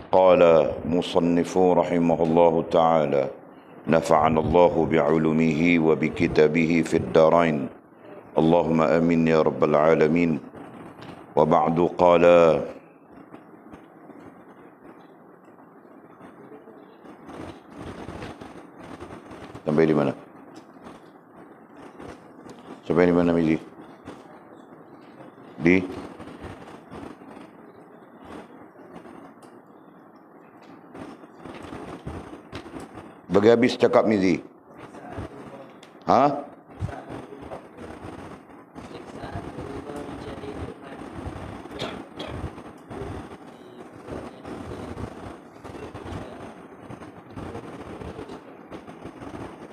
قال مصنف رحمه الله تعالى نفعنا الله بعلومه وبكتابه في الدارين اللهم آمين يا رب العالمين. وبعد قال sampai di mana? Sampai di mana, Mizi? Di bagi habis cakap, Mizi. Ha?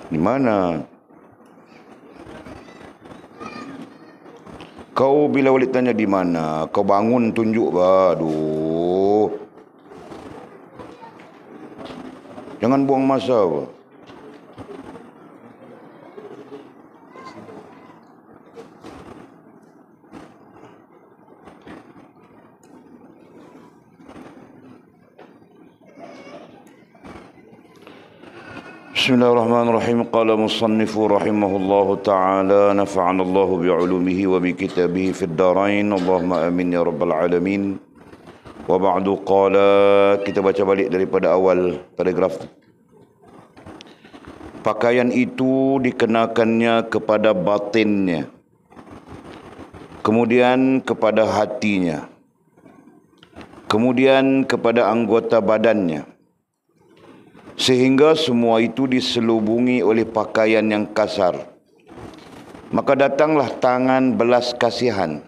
Di mana? Kau bila Walid tanya di mana, kau bangun tunjuk bah. Aduh. Jangan buang masa bah. Bismillahirrahmanirrahim. Qala musannifu rahimahullahu ta'ala nafa'ana Allah bi'ulumihi wa bikitabihi fid darain Allahumma amin ya rabbal alamin. Wa ba'du qala, kita baca balik daripada awal paragraf. Pakaian itu dikenakannya kepada batinnya, kemudian kepada hatinya, kemudian kepada anggota badannya, sehingga semua itu diselubungi oleh pakaian yang kasar. Maka datanglah tangan belas kasihan,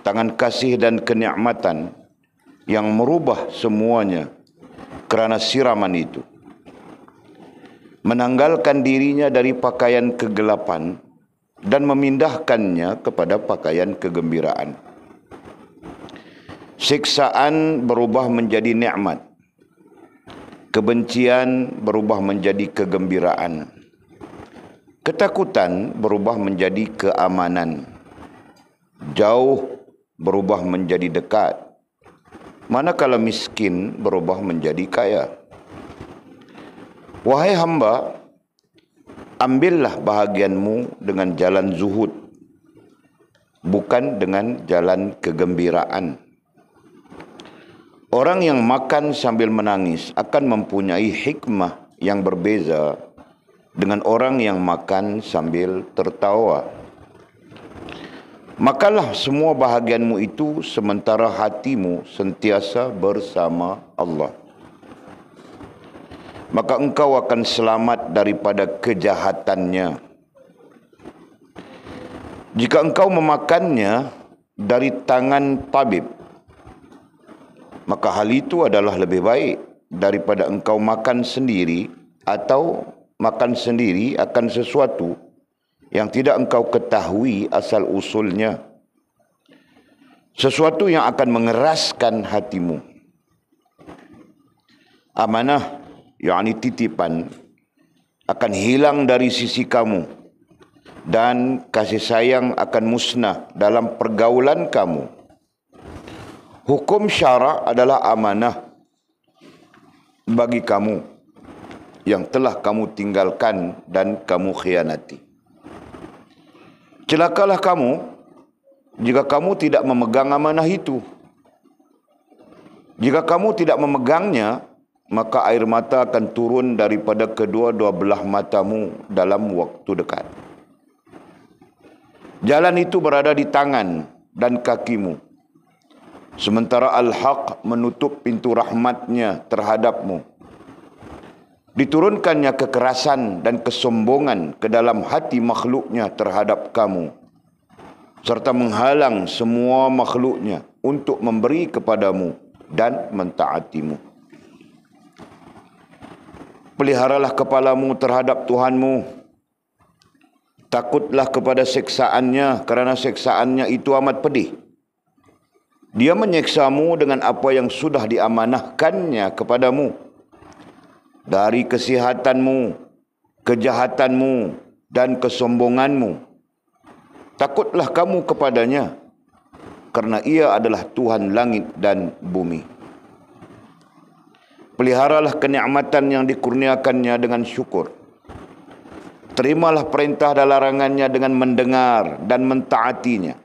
tangan kasih dan kenikmatan yang merubah semuanya kerana siraman itu, menanggalkan dirinya dari pakaian kegelapan dan memindahkannya kepada pakaian kegembiraan. Siksaan berubah menjadi nikmat, kebencian berubah menjadi kegembiraan, ketakutan berubah menjadi keamanan, jauh berubah menjadi dekat, manakala miskin berubah menjadi kaya. Wahai hamba, ambillah bahagianmu dengan jalan zuhud, bukan dengan jalan kegembiraan. Orang yang makan sambil menangis akan mempunyai hikmah yang berbeza dengan orang yang makan sambil tertawa. Makanlah semua bahagianmu itu sementara hatimu sentiasa bersama Allah. Maka engkau akan selamat daripada kejahatannya. Jika engkau memakannya dari tangan tabib, maka hal itu adalah lebih baik daripada engkau makan sendiri atau makan sendiri akan sesuatu yang tidak engkau ketahui asal usulnya, sesuatu yang akan mengeraskan hatimu. Amanah, yakni titipan, akan hilang dari sisi kamu, dan kasih sayang akan musnah dalam pergaulan kamu. Hukum syarak adalah amanah bagi kamu yang telah kamu tinggalkan dan kamu khianati. Celakalah kamu jika kamu tidak memegang amanah itu. Jika kamu tidak memegangnya, maka air mata akan turun daripada kedua-dua belah matamu dalam waktu dekat. Jalan itu berada di tangan dan kakimu, sementara Al-Haq menutup pintu rahmatnya terhadapmu. Diturunkannya kekerasan dan kesombongan ke dalam hati makhluknya terhadap kamu, serta menghalang semua makhluknya untuk memberi kepadamu dan mentaatimu. Peliharalah kepalamu terhadap Tuhanmu. Takutlah kepada siksaannya, kerana siksaannya itu amat pedih. Dia menyiksamu dengan apa yang sudah diamanahkannya kepadamu, dari kesihatanmu, kejahatanmu, dan kesombonganmu. Takutlah kamu kepadanya, kerana ia adalah Tuhan langit dan bumi. Peliharalah kenikmatan yang dikurniakannya dengan syukur. Terimalah perintah dan larangannya dengan mendengar dan mentaatinya.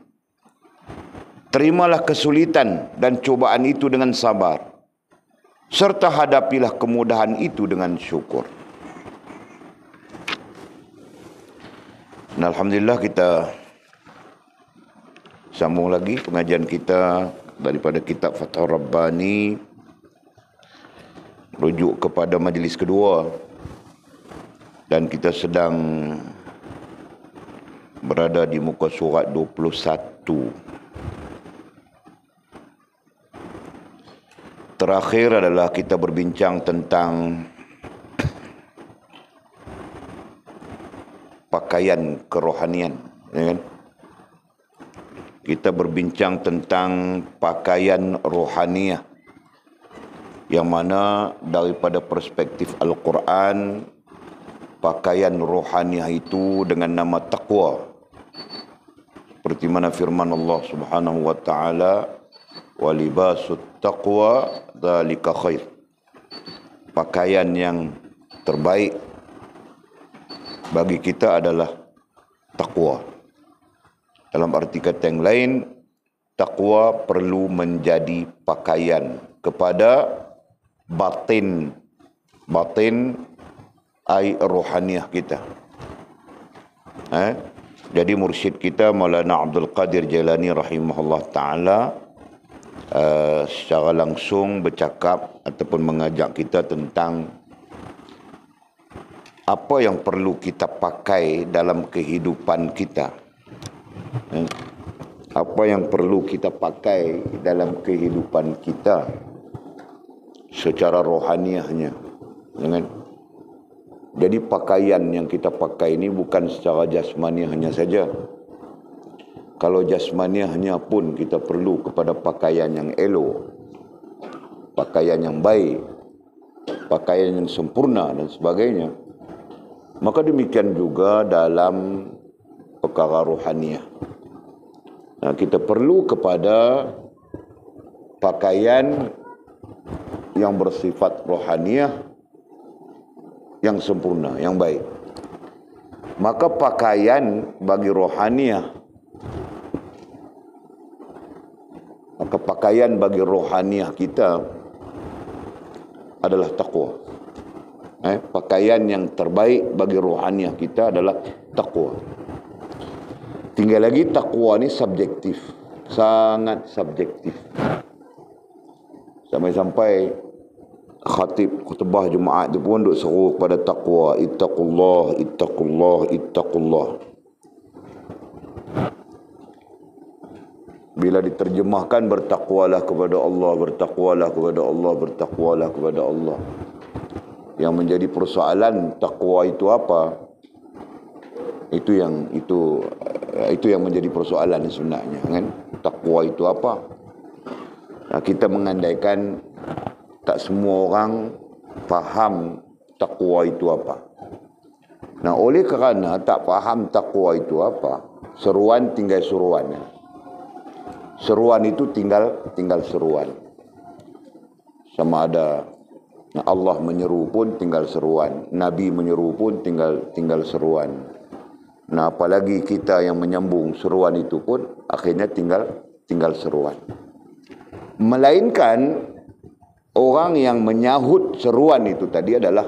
Terimalah kesulitan dan cobaan itu dengan sabar, serta hadapilah kemudahan itu dengan syukur. Dan alhamdulillah kita sambung lagi pengajian kita daripada kitab Fathur Rabbani, rujuk kepada majlis kedua, dan kita sedang berada di muka surat 21. Terakhir adalah kita berbincang tentang pakaian kerohanian, ya kan? Kita berbincang tentang pakaian rohaniah, yang mana daripada perspektif Al-Quran, pakaian rohaniah itu dengan nama taqwa. Seperti mana firman Allah Subhanahu wa taala, "Wa libasut taqwa dzalika khair." Pakaian yang terbaik bagi kita adalah taqwa. Dalam arti kata yang lain, taqwa perlu menjadi pakaian kepada batin ai rohaniah kita. Jadi mursyid kita Maulana Abdul Qadir Jailani rahimahullah ta'ala secara langsung bercakap ataupun mengajak kita tentang apa yang perlu kita pakai dalam kehidupan kita. Apa yang perlu kita pakai dalam kehidupan kita secara rohaniahnya. Jadi pakaian yang kita pakai ini bukan secara jasmaniahnya saja. Kalau jasmaniahnya pun kita perlu kepada pakaian yang elok, pakaian yang baik, pakaian yang sempurna dan sebagainya. Maka demikian juga dalam perkara rohaniah. Nah, kita perlu kepada pakaian yang bersifat rohaniah, yang sempurna, yang baik. Maka pakaian bagi rohaniah, kita adalah taqwa. Pakaian yang terbaik bagi rohaniah kita adalah taqwa. Tinggal lagi taqwa ni subjektif, sangat subjektif. Sampai-sampai khatib khutbah Jumaat tu pun duk seru kepada taqwa, ittaqullah, ittaqullah, ittaqullah. Bila diterjemahkan bertakwalah kepada Allah, bertakwalah kepada Allah, bertakwalah kepada Allah. Yang menjadi persoalan takwa itu apa? Itu yang menjadi persoalan sebenarnya, kan? Takwa itu apa? Nah, kita mengandaikan tak semua orang faham takwa itu apa. Nah, oleh kerana tak faham takwa itu apa, seruan tinggal seruan. Seruan itu tinggal seruan. Sama ada Allah menyeru pun tinggal seruan, Nabi menyeru pun tinggal seruan. Nah, apalagi kita yang menyambung seruan itu pun akhirnya tinggal seruan. Melainkan orang yang menyahut seruan itu tadi adalah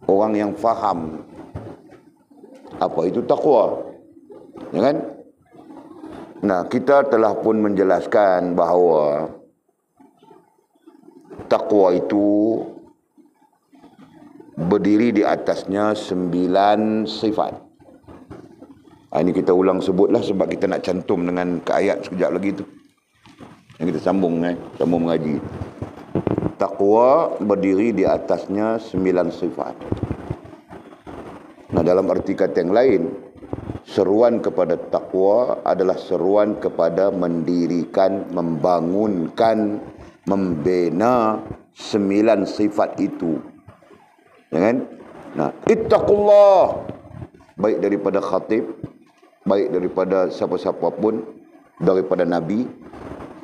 orang yang faham apa itu takwa, ya kan? Nah, kita telah pun menjelaskan bahawa takwa itu berdiri di atasnya 9 sifat. Ini kita ulang sebutlah sebab kita nak cantum dengan ke ayat sekejap lagi tu. Yang kita sambung mengaji. Takwa berdiri di atasnya 9 sifat. Nah, dalam arti kata yang lain, seruan kepada takwa adalah seruan kepada mendirikan, membangunkan, membina 9 sifat itu. Ya kan? Nah, ittaqullah, baik daripada khatib, baik daripada siapa-siapa pun, daripada Nabi,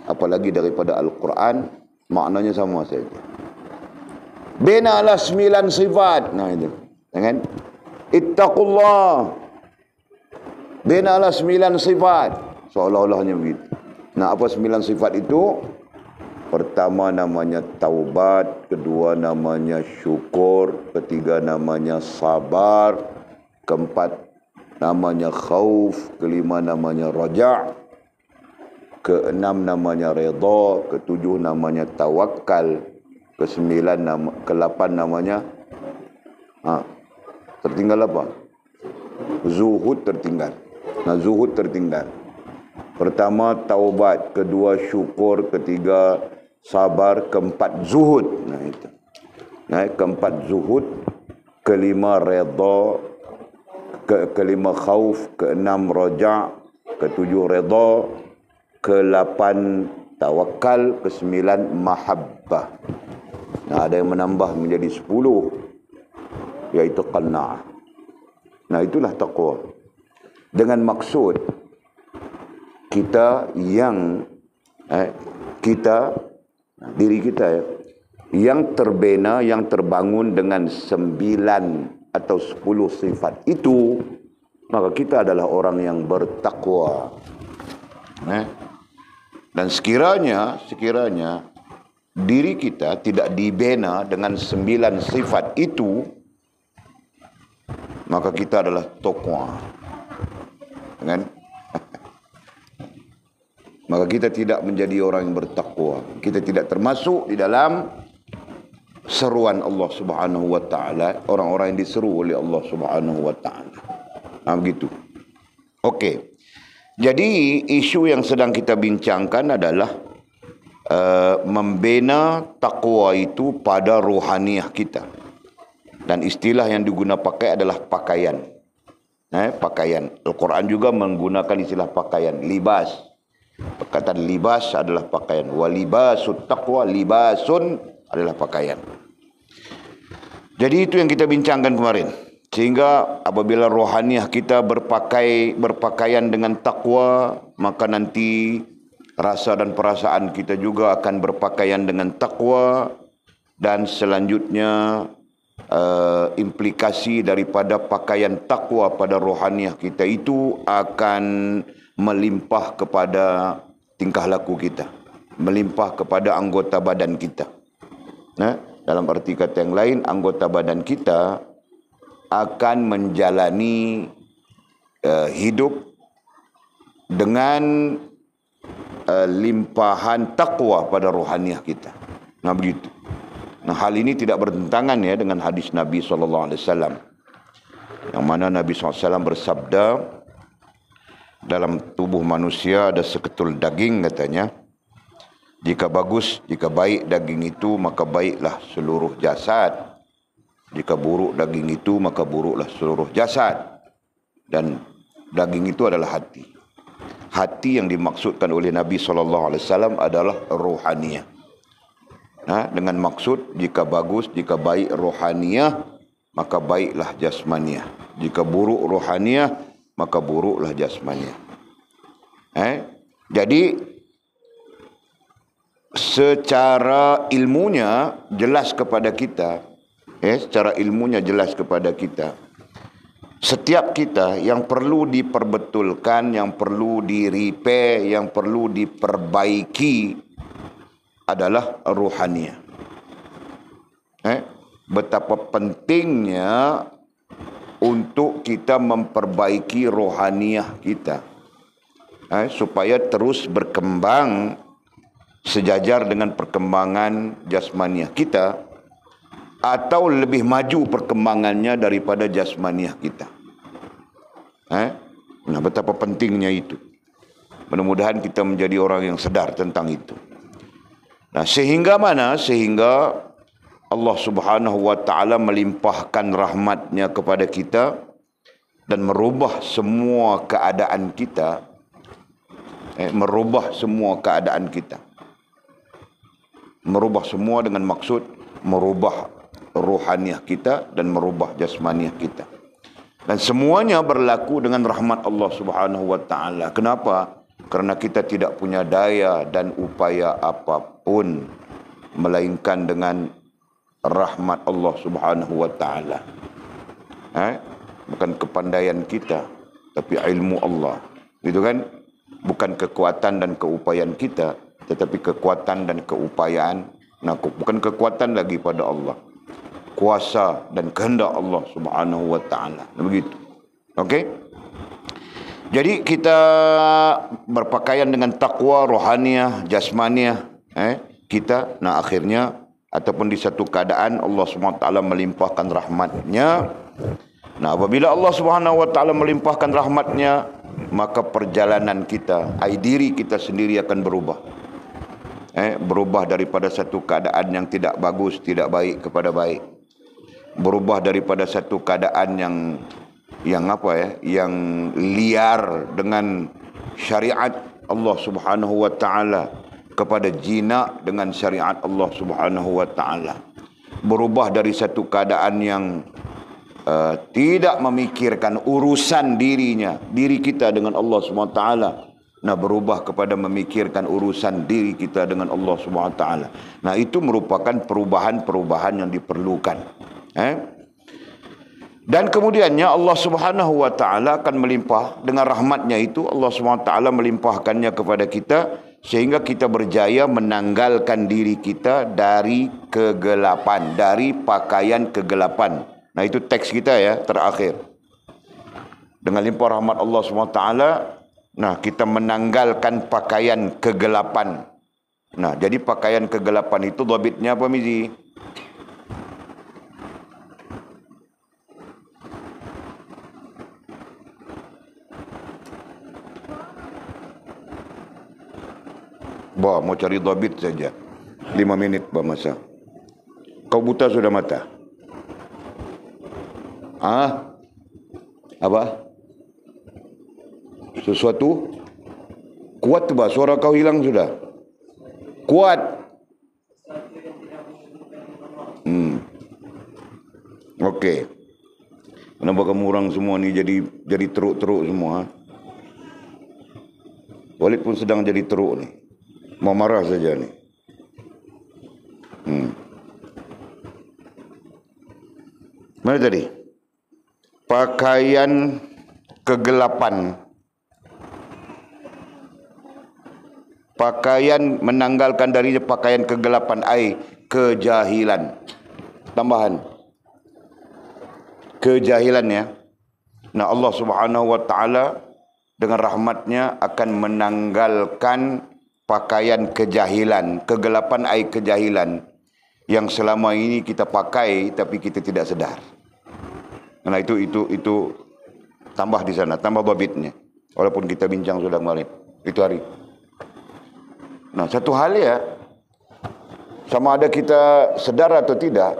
apalagi daripada Al-Quran, maknanya sama saja. Benalah 9 sifat. Nah itu. Kan? Ittaqullah. Benalah 9 sifat. Seolah-olahnya begitu. Nah, apa 9 sifat itu? Pertama namanya taubat, kedua namanya syukur, ketiga namanya sabar, keempat namanya khauf, kelima namanya raja', keenam namanya redha, ketujuh namanya tawakal, kelapan namanya tertinggal apa? Zuhud tertinggal. Nah, zuhud tertinggal. Pertama taubat, kedua syukur, ketiga sabar, keempat zuhud. Nah itu. Nah, keempat zuhud, kelima redha, kelima khauf, keenam raja', ketujuh redha, kelapan tawakal, kesembilan mahabbah. Nah, ada yang menambah menjadi 10, yaitu qanna'ah. Nah, itulah taqwa. Dengan maksud kita yang diri kita yang terbina, yang terbangun dengan 9 atau 10 sifat itu, maka kita adalah orang yang bertakwa. Dan sekiranya diri kita tidak dibina dengan 9 sifat itu, maka kita adalah taqwa. Kan? Maka kita tidak menjadi orang yang bertakwa. Kita tidak termasuk di dalam seruan Allah Subhanahu wa taala, orang-orang yang diseru oleh Allah Subhanahu wa taala. Nah, begitu. Okey. Jadi isu yang sedang kita bincangkan adalah membina takwa itu pada rohaniah kita. Dan istilah yang digunakan pakai adalah pakaian. Pakaian. Al-Quran juga menggunakan istilah pakaian, libas. Perkataan libas adalah pakaian. Wa libasut taqwa, libasun adalah pakaian. Jadi itu yang kita bincangkan kemarin. Sehingga apabila rohaniah kita berpakaian dengan takwa, maka nanti rasa dan perasaan kita juga akan berpakaian dengan takwa. Dan selanjutnya implikasi daripada pakaian takwa pada rohaniah kita itu akan melimpah kepada tingkah laku kita, melimpah kepada anggota badan kita. Dalam arti kata yang lain, anggota badan kita akan menjalani hidup dengan limpahan takwa pada rohaniah kita. Nah, begitu. Nah, hal ini tidak bertentangan dengan hadis Nabi SAW, yang mana Nabi SAW bersabda, dalam tubuh manusia ada seketul daging, katanya. Jika bagus, jika baik daging itu, maka baiklah seluruh jasad. Jika buruk daging itu, maka buruklah seluruh jasad. Dan daging itu adalah hati. Hati yang dimaksudkan oleh Nabi SAW adalah rohaniah. Dengan maksud, jika bagus, jika baik rohaniah, maka baiklah jasmaniah. Jika buruk rohaniah, maka buruklah jasmaniah. Jadi secara ilmunya jelas kepada kita, setiap kita yang perlu diperbetulkan, yang perlu di-repair, yang perlu diperbaiki adalah rohaniah. Betapa pentingnya untuk kita memperbaiki rohaniah kita, supaya terus berkembang sejajar dengan perkembangan jasmaniah kita, atau lebih maju perkembangannya daripada jasmaniah kita. Nah, betapa pentingnya itu. Mudah-mudahan kita menjadi orang yang sedar tentang itu. Nah, sehingga mana? Sehingga Allah Subhanahu wa taala melimpahkan rahmatnya kepada kita dan merubah semua keadaan kita, merubah semua keadaan kita, merubah semua dengan maksud merubah rohaniah kita dan merubah jasmaniah kita. Dan semuanya berlaku dengan rahmat Allah Subhanahu wa taala. Kenapa? Karena kita tidak punya daya dan upaya apapun, melainkan dengan rahmat Allah Subhanahu wa taala. Bukan kepandaian kita, tapi ilmu Allah. Itu kan? Bukan kekuatan dan keupayaan kita, tetapi kekuatan dan keupayaan. Nah, bukan kekuatan lagi pada Allah. Kuasa dan kehendak Allah Subhanahu wa taala. Begitu. Okey? Jadi kita berpakaian dengan takwa rohaniah, jasmaniah, kita, nah akhirnya ataupun di satu keadaan Allah SWT melimpahkan rahmatnya. Nah, apabila Allah SWT melimpahkan rahmatnya, maka perjalanan kita, diri kita sendiri akan berubah. Berubah daripada satu keadaan yang tidak bagus, tidak baik kepada baik. Berubah daripada satu keadaan yang liar dengan syariat Allah Subhanahu wa taala kepada jinak dengan syariat Allah Subhanahu wa taala. Berubah dari satu keadaan yang tidak memikirkan urusan diri kita dengan Allah Subhanahu wa taala. Nah, berubah kepada memikirkan urusan diri kita dengan Allah Subhanahu wa taala. Nah, itu merupakan perubahan-perubahan yang diperlukan. Dan kemudiannya Allah Subhanahu wa taala akan melimpah dengan rahmatnya itu, Allah Subhanahu wa taala melimpahkannya kepada kita sehingga kita berjaya menanggalkan diri kita dari kegelapan, dari pakaian kegelapan. Nah, itu teks kita ya, terakhir. Dengan limpah rahmat Allah Subhanahu wa taala, nah, kita menanggalkan pakaian kegelapan. Nah, jadi pakaian kegelapan itu dhabitnya apa, Mizi? Bah, mau cari dhabit saja. 5 minit masa. Kau buta sudah mata? Apa? Sesuatu kuat bah, suara kau hilang sudah. Kuat. Okey. Kenapa kamu orang semua ni jadi teruk-teruk semua? Walid pun sedang jadi teruk ni. Mau marah saja ni. Mana tadi? Pakaian kegelapan. Pakaian menanggalkan darinya pakaian kegelapan, kejahilan. Tambahan. Kejahilan ya. Nah, Allah Subhanahu wa taala dengan rahmatnya akan menanggalkan pakaian kejahilan, kegelapan, kejahilan yang selama ini kita pakai tapi kita tidak sedar. Nah, itu tambah di sana, tambah babitnya. Walaupun kita bincang sudah kemarin itu hari. Nah, satu hal ya, sama ada kita sedar atau tidak.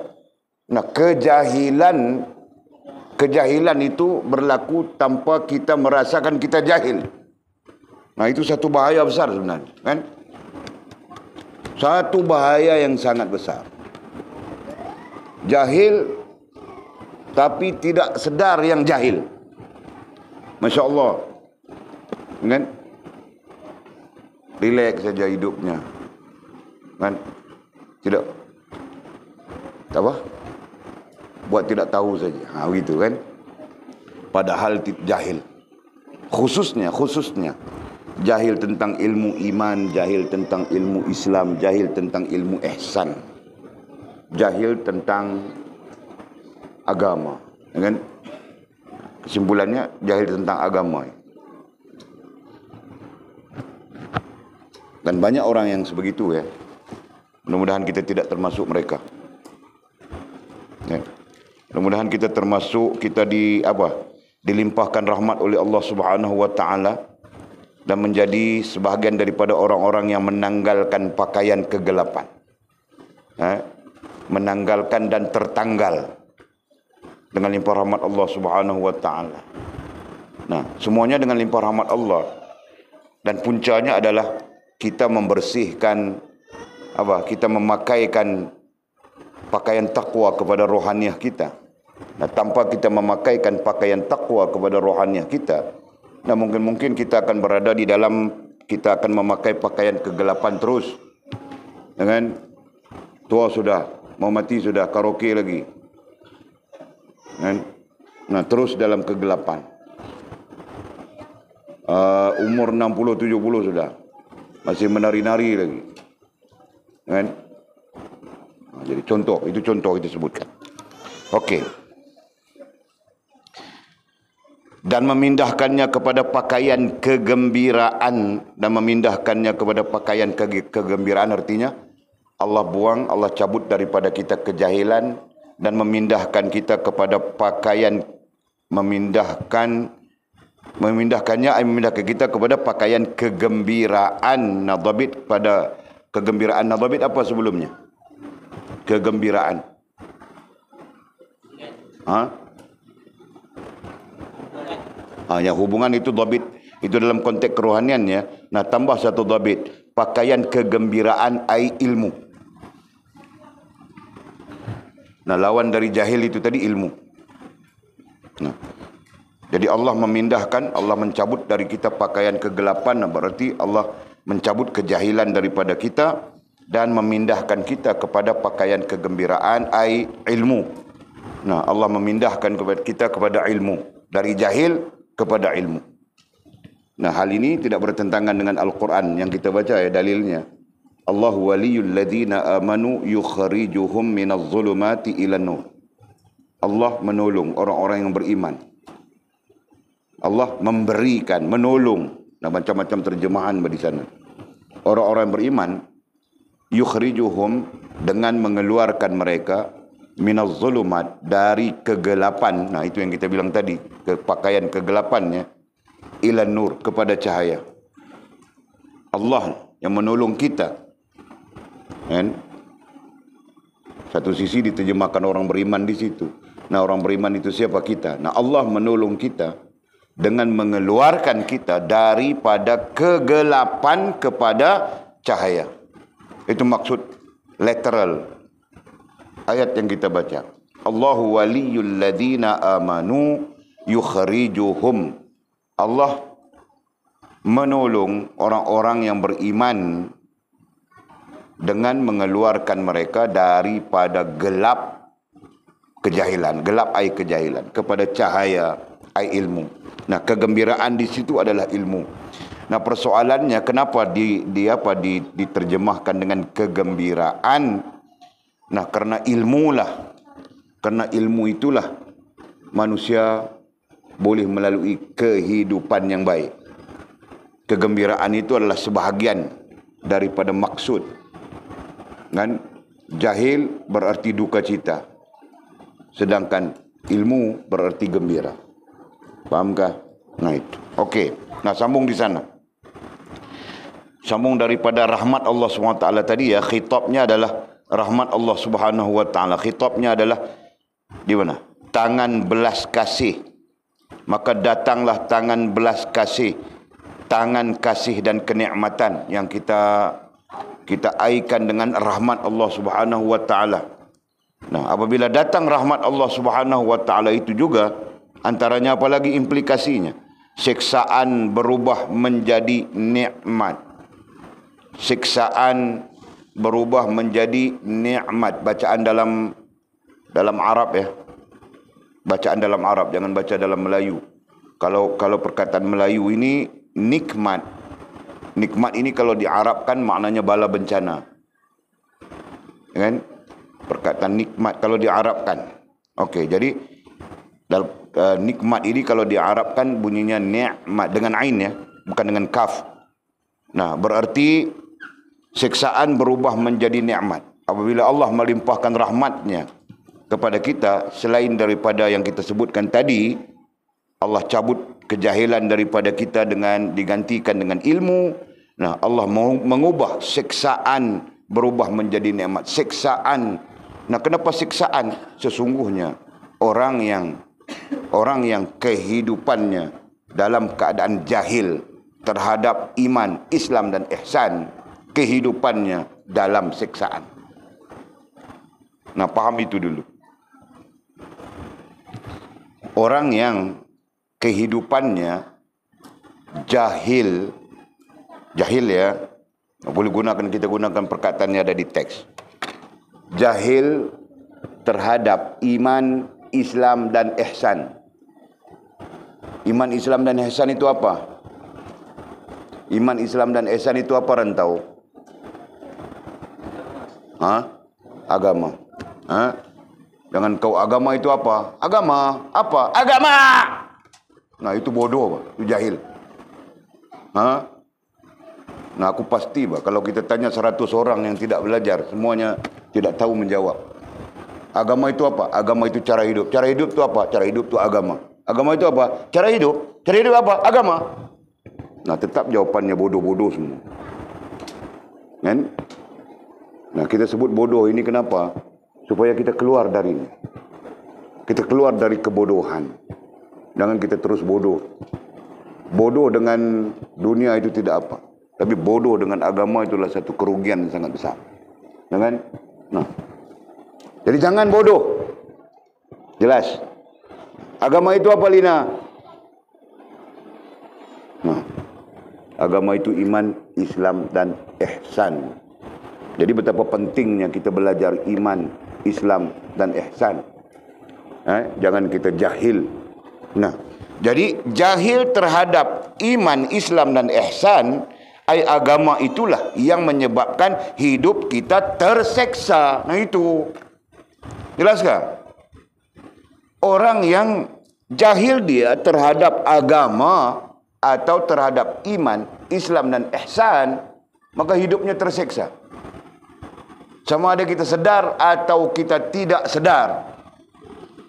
Nah, kejahilan itu berlaku tanpa kita merasakan kita jahil. Nah, itu satu bahaya besar sebenarnya, kan? Satu bahaya yang sangat besar. Jahil tapi tidak sedar yang jahil. Masya Allah, kan? Relax saja hidupnya, kan? Tidak apa? Buat tidak tahu saja. Begitu kan? Padahal jahil. Khususnya jahil tentang ilmu iman, jahil tentang ilmu Islam, jahil tentang ilmu ihsan, jahil tentang agama, kan? Kesimpulannya jahil tentang agama. Dan banyak orang yang sebegitu ya. Mudah-mudahan kita tidak termasuk mereka. Ya. Mudah-mudahan kita termasuk, kita dilimpahkan rahmat oleh Allah Subhanahu wa taala dan menjadi sebahagian daripada orang-orang yang menanggalkan pakaian kegelapan. Menanggalkan dan tertanggal dengan limpah rahmat Allah Subhanahu wa taala. Nah, semuanya dengan limpah rahmat Allah. Dan puncanya adalah kita membersihkan kita memakaikan pakaian takwa kepada rohaniah kita. Nah, tanpa kita memakaikan pakaian takwa kepada rohaniah kita, nah mungkin kita akan berada di dalam, kita akan memakai pakaian kegelapan terus. Dengan tua sudah mau mati sudah, karaoke lagi. Kan? Nah, terus dalam kegelapan. Umur 60-70 sudah, masih menari-nari lagi. Kan? Nah, jadi contoh, itu contoh kita sebutkan. Okey. Dan memindahkannya kepada pakaian kegembiraan, dan memindahkannya kepada pakaian kegembiraan artinya Allah buang, Allah cabut daripada kita kejahilan dan memindahkan kita kepada pakaian, memindahkannya memindahkan kita kepada pakaian kegembiraan. Nadabit, pada kegembiraan. Nadabit apa sebelumnya? Kegembiraan. Ya, hubungan itu dabit, itu dalam konteks kerohaniannya. Nah, tambah satu dabit, pakaian kegembiraan ai ilmu. Nah, lawan dari jahil itu tadi ilmu. Nah, jadi Allah memindahkan, Allah mencabut dari kita pakaian kegelapan. Nah, berarti Allah mencabut kejahilan daripada kita dan memindahkan kita kepada pakaian kegembiraan ai ilmu. Nah, Allah memindahkan kepada kita kepada ilmu, dari jahil kepada ilmu. Nah, hal ini tidak bertentangan dengan Al-Quran yang kita baca ya, dalilnya. Allahu waliyul ladhina amanu yukhrijuhum minaz zulumati ilan nur. Allah menolong orang-orang yang beriman. Allah memberikan, menolong. Nah, macam-macam terjemahan di sana. Orang-orang yang beriman, yukhrijuhum, dengan mengeluarkan mereka, minaz zulumat, dari kegelapan. Nah, itu yang kita bilang tadi, pakaian kegelapannya, ilan nur, kepada cahaya. Allah yang menolong kita. Kan? Satu sisi diterjemahkan orang beriman di situ. Nah, orang beriman itu siapa? Kita. Nah, Allah menolong kita dengan mengeluarkan kita daripada kegelapan kepada cahaya. Itu maksud literal ayat yang kita baca. Allahu waliyul ladhina amanu yukhrijuhum. Allah menolong orang-orang yang beriman dengan mengeluarkan mereka daripada gelap kejahilan. Gelap ai kejahilan, kepada cahaya ai ilmu. Nah, kegembiraan di situ adalah ilmu. Nah, persoalannya kenapa diterjemahkan dengan kegembiraan? Nah, karena ilmu itulah manusia boleh melalui kehidupan yang baik. Kegembiraan itu adalah sebahagian daripada maksud. Kan? Jahil berarti duka cita, sedangkan ilmu berarti gembira. Fahamkah? Nah, itu. Okey. Nah, sambung di sana. Sambung daripada rahmat Allah SWT tadi ya, khitabnya adalah rahmat Allah Subhanahu wa taala. Khitabnya adalah di mana? Tangan belas kasih. Maka datanglah tangan belas kasih, tangan kasih dan kenikmatan yang kita aikan dengan rahmat Allah Subhanahu wa taala. Nah, apabila datang rahmat Allah Subhanahu wa taala itu juga antaranya apalagi implikasinya? Siksaan berubah menjadi nikmat. Siksaan berubah menjadi nikmat. Bacaan dalam Arab ya. Bacaan dalam Arab, jangan baca dalam Melayu. Kalau perkataan Melayu ini nikmat. Nikmat ini kalau diarabkan maknanya bala bencana. Kan? Perkataan nikmat kalau diarabkan. Okey, jadi nikmat ini kalau diarabkan bunyinya nikmat dengan ain ya, bukan dengan kaf. Nah, berarti siksaan berubah menjadi nikmat. Apabila Allah melimpahkan rahmatnya kepada kita, selain daripada yang kita sebutkan tadi, Allah cabut kejahilan daripada kita dengan digantikan dengan ilmu. Nah, Allah mengubah siksaan berubah menjadi nikmat. Siksaan. Nah, kenapa siksaan? Sesungguhnya orang yang kehidupannya dalam keadaan jahil terhadap iman, Islam dan ihsan, kehidupannya dalam siksaan. Nah, paham itu dulu. Orang yang kehidupannya jahil ya, kita gunakan perkataannya ada di teks. jahil terhadap iman, Islam dan ihsan. Iman, Islam dan ihsan itu apa? Iman, Islam dan ihsan itu apa, Rantau? Agama. Dengan kau agama itu apa? Agama. Apa? Agama. Nah, itu bodoh, itu jahil. Nah, aku pasti kalau kita tanya 100 orang yang tidak belajar, semuanya tidak tahu menjawab. Agama itu apa? Agama itu cara hidup. Cara hidup itu apa? Cara hidup itu agama. Agama itu apa? Cara hidup. Cara hidup apa? Agama. Nah, tetap jawabannya bodoh-bodoh semua. Kan? Nah, kita sebut bodoh ini kenapa? Supaya kita keluar dari ini. Kita keluar dari kebodohan. Jangan kita terus bodoh. Bodoh dengan dunia itu tidak apa. Tapi bodoh dengan agama itulah satu kerugian yang sangat besar. Kan? Nah. Jadi jangan bodoh. Jelas. Agama itu apa, Lina? Nah. Agama itu iman, Islam dan ihsan. Jadi betapa pentingnya kita belajar iman, Islam dan ihsan. Jangan kita jahil. Nah, jadi jahil terhadap iman, Islam dan ihsan, agama itulah yang menyebabkan hidup kita terseksa. Nah, itu jelas kah? Orang yang jahil dia terhadap agama atau terhadap iman, Islam dan ihsan, maka hidupnya terseksa. Sama ada kita sedar atau kita tidak sedar.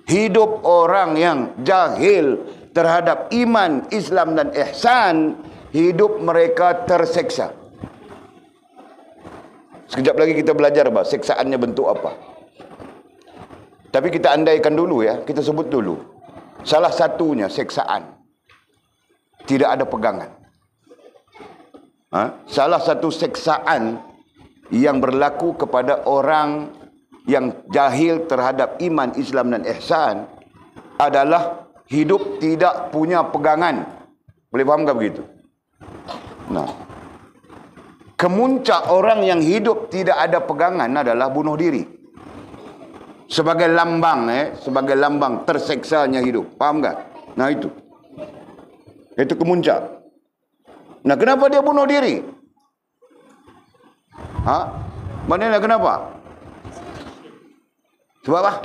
Hidup orang yang jahil terhadap iman, Islam dan ihsan, hidup mereka terseksa. Sekejap lagi kita belajar seksaannya bentuk apa. Tapi kita andaikan dulu ya, kita sebut dulu. Salah satunya seksaan. Tidak ada pegangan. Salah satu seksaan yang berlaku kepada orang yang jahil terhadap iman, Islam dan ihsan adalah hidup tidak punya pegangan. Boleh faham tak begitu? Nah, kemuncak orang yang hidup tidak ada pegangan adalah bunuh diri. Sebagai lambang terseksanya hidup. Faham tak? Nah, itu kemuncak. Nah, kenapa dia bunuh diri? Maknanya kenapa? Sebab apa?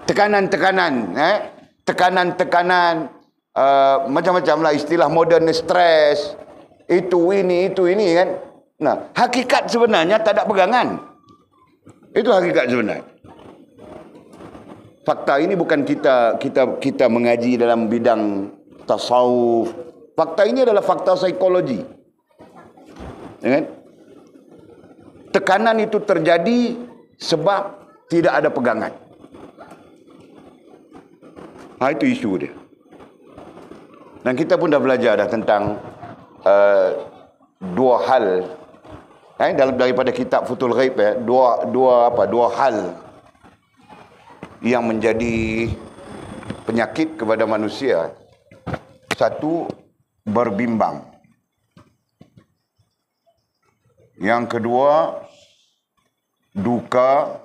Tekanan-tekanan, tekanan-tekanan, macam-macam lah istilah moden, stres, itu ini kan. Nah, hakikat sebenarnya tak ada pegangan. Itu hakikat sebenarnya. Fakta ini bukan kita mengaji dalam bidang tasawuf. Fakta ini adalah fakta psikologi. Ya kan? Tekanan itu terjadi sebab tidak ada pegangan. Itu isu dia. Dan kita pun dah belajar tentang dua hal daripada kitab Futhul Ghaib dua hal yang menjadi penyakit kepada manusia. Satu, berbimbang. Yang kedua, duka.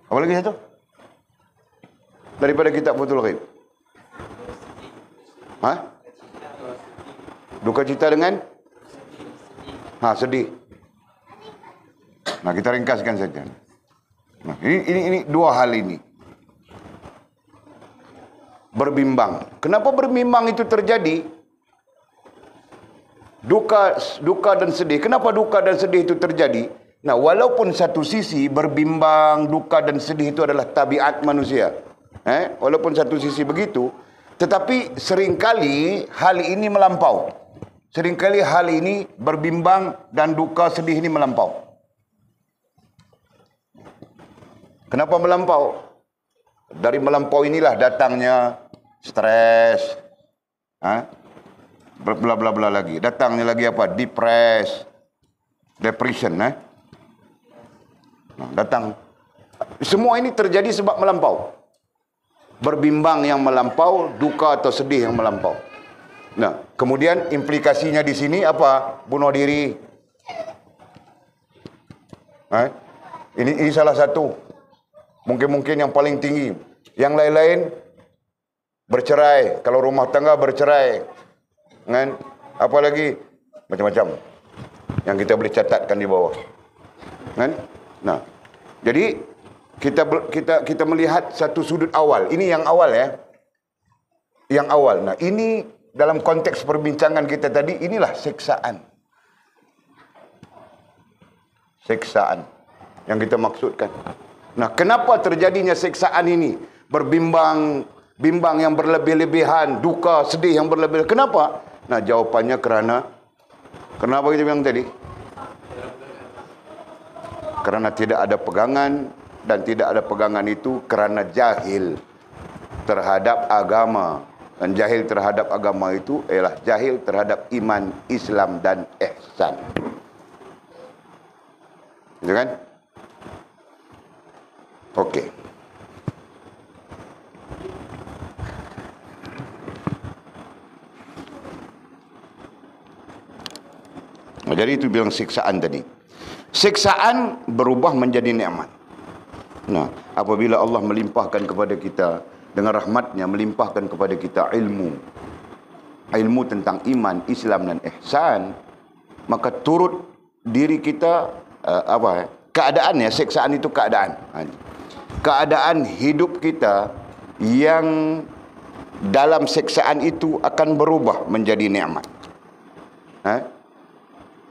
Apa lagi satu? Daripada kitab Futhul Ghaib. Duka cita dengan sedih. Nah, kita ringkaskan saja. Nah, ini dua hal ini. Berbimbang. Kenapa berbimbang itu terjadi? Duka dan sedih. Kenapa duka dan sedih itu terjadi? Nah, walaupun satu sisi berbimbang, duka dan sedih itu adalah tabiat manusia. Walaupun satu sisi begitu, tetapi seringkali hal ini melampau. Seringkali hal ini berbimbang dan duka sedih ini melampau. Kenapa melampau? Dari melampau inilah datangnya stres, bla bla bla lagi. Datangnya lagi apa? Depression, Nah, datang. Semua ini terjadi sebab melampau. Berbimbang yang melampau, duka atau sedih yang melampau. Nah, kemudian implikasinya di sini apa? Bunuh diri. Ini salah satu. Mungkin yang paling tinggi. Yang lain-lain bercerai. Kalau rumah tangga bercerai. Kan? Apalagi macam-macam yang kita boleh catatkan di bawah. Kan? Nah, jadi kita melihat satu sudut awal. Ini yang awal ya. Yang awal. Nah, ini dalam konteks perbincangan kita tadi, inilah siksaan. Siksaan yang kita maksudkan. Nah, kenapa terjadinya siksaan ini? Bimbang yang berlebih-lebihan, duka, sedih yang berlebih-lebihan. Kenapa? Nah, jawapannya kenapa kita bilang tadi? Karena tidak ada pegangan, dan tidak ada pegangan itu kerana jahil terhadap agama. Dan jahil terhadap agama itu ialah jahil terhadap iman, Islam dan ihsan. Gitu kan? Okey. Jadi itu bilang siksaan tadi. Siksaan berubah menjadi nikmat. Nah, apabila Allah melimpahkan kepada kita dengan rahmatnya, melimpahkan kepada kita ilmu tentang iman, Islam dan ihsan, maka turut diri kita keadaannya, siksaan itu keadaan hidup kita yang dalam siksaan itu akan berubah menjadi nikmat.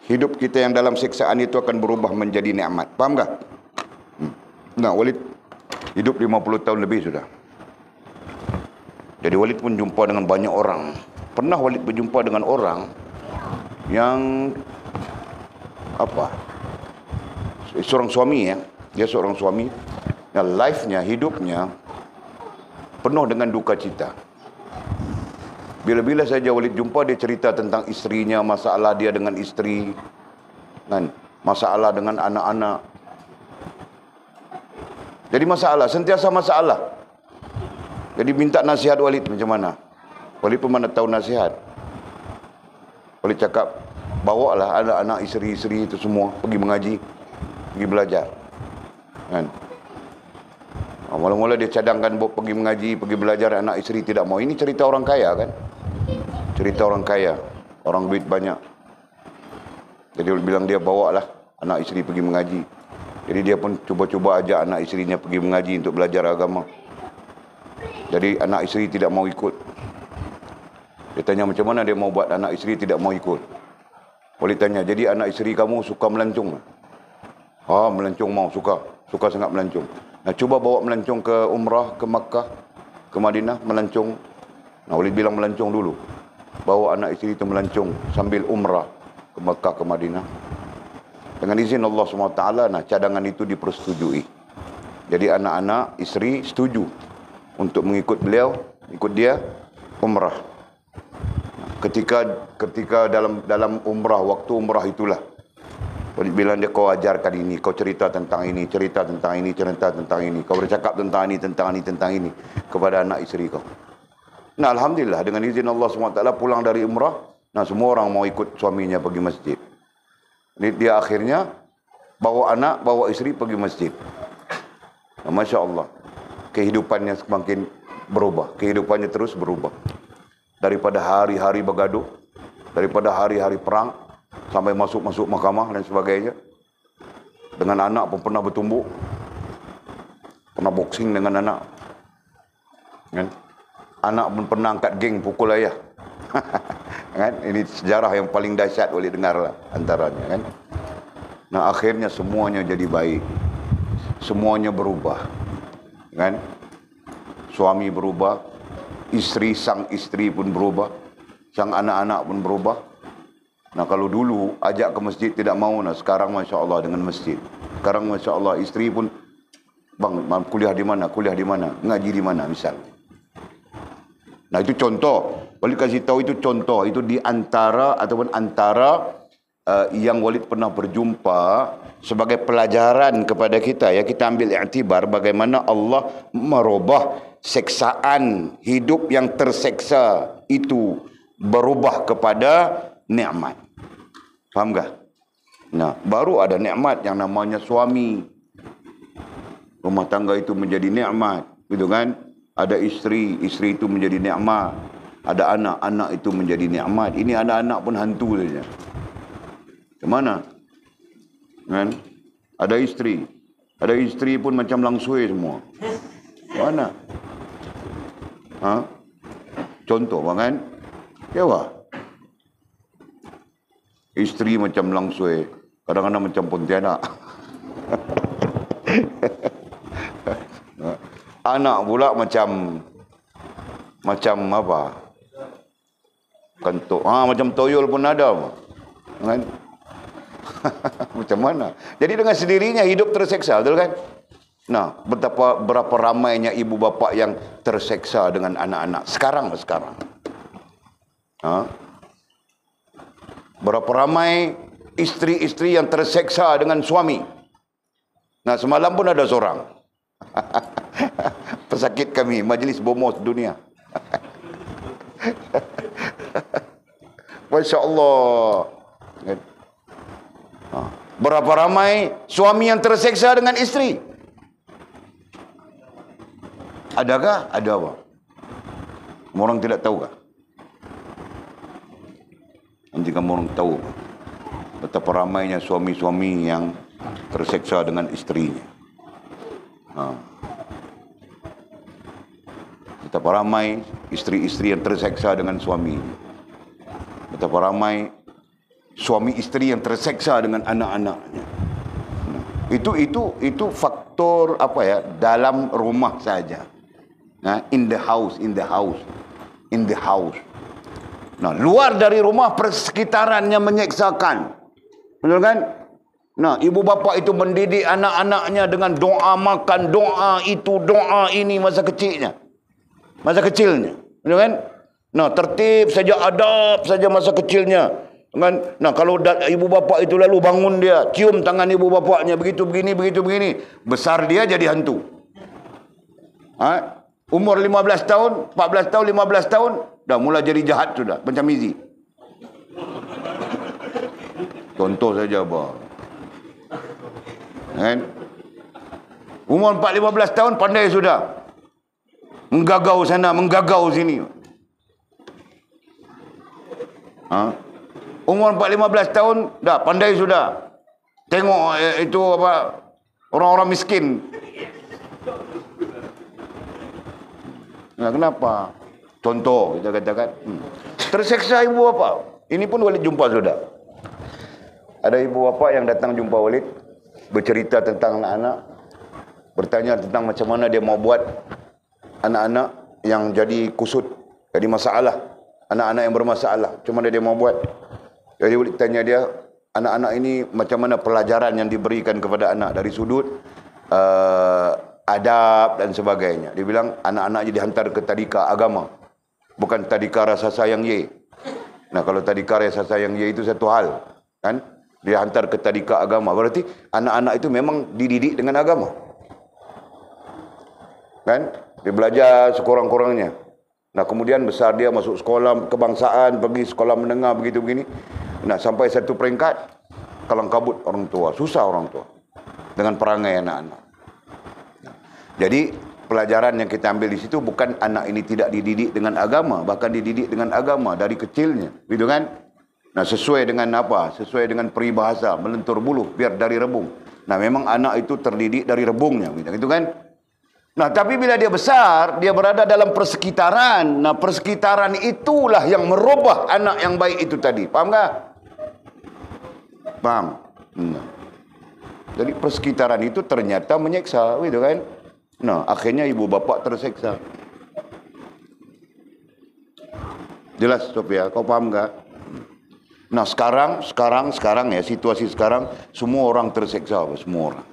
Hidup kita yang dalam siksaan itu akan berubah menjadi nikmat. Faham tak? Nah, Walid hidup 50 tahun lebih sudah. Jadi Walid pun jumpa dengan banyak orang. Pernah Walid berjumpa dengan orang yang seorang suami ya. Dia seorang suami yang life-nya, hidupnya penuh dengan duka cita. Bila-bila saja Walid jumpa, dia cerita tentang isterinya, masalah dia dengan isteri, kan? Masalah dengan anak-anak. Jadi sentiasa masalah. Jadi minta nasihat Walid macam mana. Walid pun mana tahu nasihat. Walid cakap, bawalah anak-anak, isteri-isteri itu semua pergi mengaji, pergi belajar. Kan? Mula-mula dia cadangkan pergi mengaji, pergi belajar, anak isteri tidak mau. Ini cerita orang kaya kan? Cerita orang kaya, orang duit banyak. Jadi dia bilang dia bawalah anak isteri pergi mengaji. Jadi dia pun cuba-cuba ajak anak isterinya pergi mengaji untuk belajar agama. Jadi anak isteri tidak mau ikut. Dia tanya macam mana dia mau buat anak isteri tidak mau ikut. Boleh tanya, jadi anak isteri kamu suka melancong? Melancong mau, suka sangat melancong. Nah, cuba bawa melancong ke umrah, ke Makkah, ke Madinah, melancong. Nah, boleh bilang melancong dulu. Bawa anak isteri itu melancong sambil umrah ke Makkah, ke Madinah. Dengan izin Allah SWT, nah cadangan itu dipersetujui. Jadi anak-anak, isteri setuju untuk mengikut beliau, ikut dia umrah. Ketika dalam umrah, waktu umrah itulah Walid bilang dia, kau ajarkan ini, kau cerita tentang ini, cerita tentang ini, cerita tentang ini, kau bercakap tentang ini kepada anak isteri kau. Nah, alhamdulillah dengan izin Allah SWT pulang dari umrah, nah semua orang mau ikut suaminya pergi masjid. Dia akhirnya bawa anak, bawa isteri pergi masjid. Nah, Masya Allah, kehidupannya semakin berubah, kehidupannya terus berubah. Daripada hari-hari bergaduh, daripada hari-hari perang, sampai masuk mahkamah dan sebagainya. Dengan anak pun pernah bertumbuk, pernah boxing dengan anak. Kan? Anak pun pernah angkat geng pukul ayah. Kan? Ini sejarah yang paling dahsyat boleh dengar lah antaranya. Kan? Nah, akhirnya semuanya jadi baik, semuanya berubah. Kan? Suami berubah, sang isteri pun berubah, sang anak-anak pun berubah. Nah, kalau dulu ajak ke masjid tidak mau, nah sekarang Masya Allah dengan masjid. Sekarang Masya Allah isteri pun, bang kuliah di mana, ngaji di mana misal. Nah, itu contoh. Walid kasih tahu itu contoh. Itu di antara yang Walid pernah berjumpa sebagai pelajaran kepada kita. Ya, kita ambil i'tibar bagaimana Allah merubah seksaan hidup yang terseksa itu berubah kepada nikmat. Faham tak? Nah, baru ada nikmat yang namanya suami. Rumah tangga itu menjadi nikmat, gitu kan? Ada isteri, isteri itu menjadi nikmat. Ada anak, anak itu menjadi nikmat. Ini anak-anak pun hantu saja. Kemana? Kan? Ada isteri pun macam langsui semua. Mana? Ha? Contoh, kan? Ya, wah. Isteri macam langsui, kadang-kadang macam pontianak. Anak pula macam apa? Kentuk. Macam toyol pun ada, kan? Macam mana? Jadi dengan sendirinya hidup terseksa, betul kan? Nah, berapa ramainya ibu bapa yang terseksa dengan anak-anak sekarang. Berapa ramai isteri-isteri yang terseksa dengan suami. Nah, semalam pun ada seorang. Pesakit kami, Majlis Bomos Dunia. Masya Allah. Berapa ramai suami yang terseksa dengan isteri? Adakah? Ada apa? Orang tidak tahu kah? Nanti kamu orang tahu betapa ramainya suami-suami yang terseksa dengan istrinya. Betapa ramai istri-istri yang terseksa dengan suami. Betapa ramai suami istri yang terseksa dengan anak-anaknya. Itu faktor apa ya, dalam rumah saja. In the house. Nah, luar dari rumah persekitarannya menyeksakan. Betul kan? Nah, ibu bapa itu mendidik anak-anaknya dengan doa makan, doa itu, doa ini masa kecilnya. Betul kan? Nah, tertib saja, adab saja masa kecilnya. Kan? Nah, kalau ibu bapa itu lalu bangun dia, cium tangan ibu bapaknya, begitu begini. Besar dia jadi hantu. Umur 15 tahun, 14 tahun, 15 tahun, dah mula jadi jahat sudah, macam Mizi. Contoh saja, bang. Kan? Umur 4-15 tahun, pandai sudah. Menggagau sana, menggagau sini. Umur 4-15 tahun, dah pandai sudah. Tengok itu apa, orang-orang miskin. Nah, kenapa? Contoh, kita katakan, terseksa ibu bapa. Ini pun Walid jumpa sudah. Ada ibu bapa yang datang jumpa Walid, bercerita tentang anak-anak, bertanya tentang macam mana dia mau buat anak-anak yang jadi kusut, jadi masalah, anak-anak yang bermasalah, macam mana dia mau buat. Jadi Walid tanya dia, anak-anak ini macam mana pelajaran yang diberikan kepada anak dari sudut adab dan sebagainya. Dia bilang anak-anak dihantar ke tadika agama, bukan tadika rasa sayang ye. Nah, kalau tadika rasa sayang ye itu satu hal, kan? Dia hantar ke tadika agama, berarti anak-anak itu memang dididik dengan agama, kan? Dia belajar sekurang-kurangnya. Nah, kemudian besar dia masuk sekolah kebangsaan, pergi sekolah menengah, begitu begini. Nah, sampai satu peringkat kalang kabut orang tua, susah orang tua dengan perangai anak-anak. Jadi pelajaran yang kita ambil di situ bukan anak ini tidak dididik dengan agama, bahkan dididik dengan agama dari kecilnya, gitu kan? Nah, sesuai dengan apa? Sesuai dengan peribahasa, melentur buluh biar dari rebung. Nah, memang anak itu terdidik dari rebungnya, gitu kan? Nah, tapi bila dia besar, dia berada dalam persekitaran. Nah, persekitaran itulah yang merubah anak yang baik itu tadi. Paham tak? Paham? Nah. Jadi persekitaran itu ternyata menyeksa, gitu kan? Nah, akhirnya ibu bapa terseksa. Jelas, Sophia? Kau paham tak? Nah, sekarang ya, situasi sekarang, semua orang terseksa, semua orang.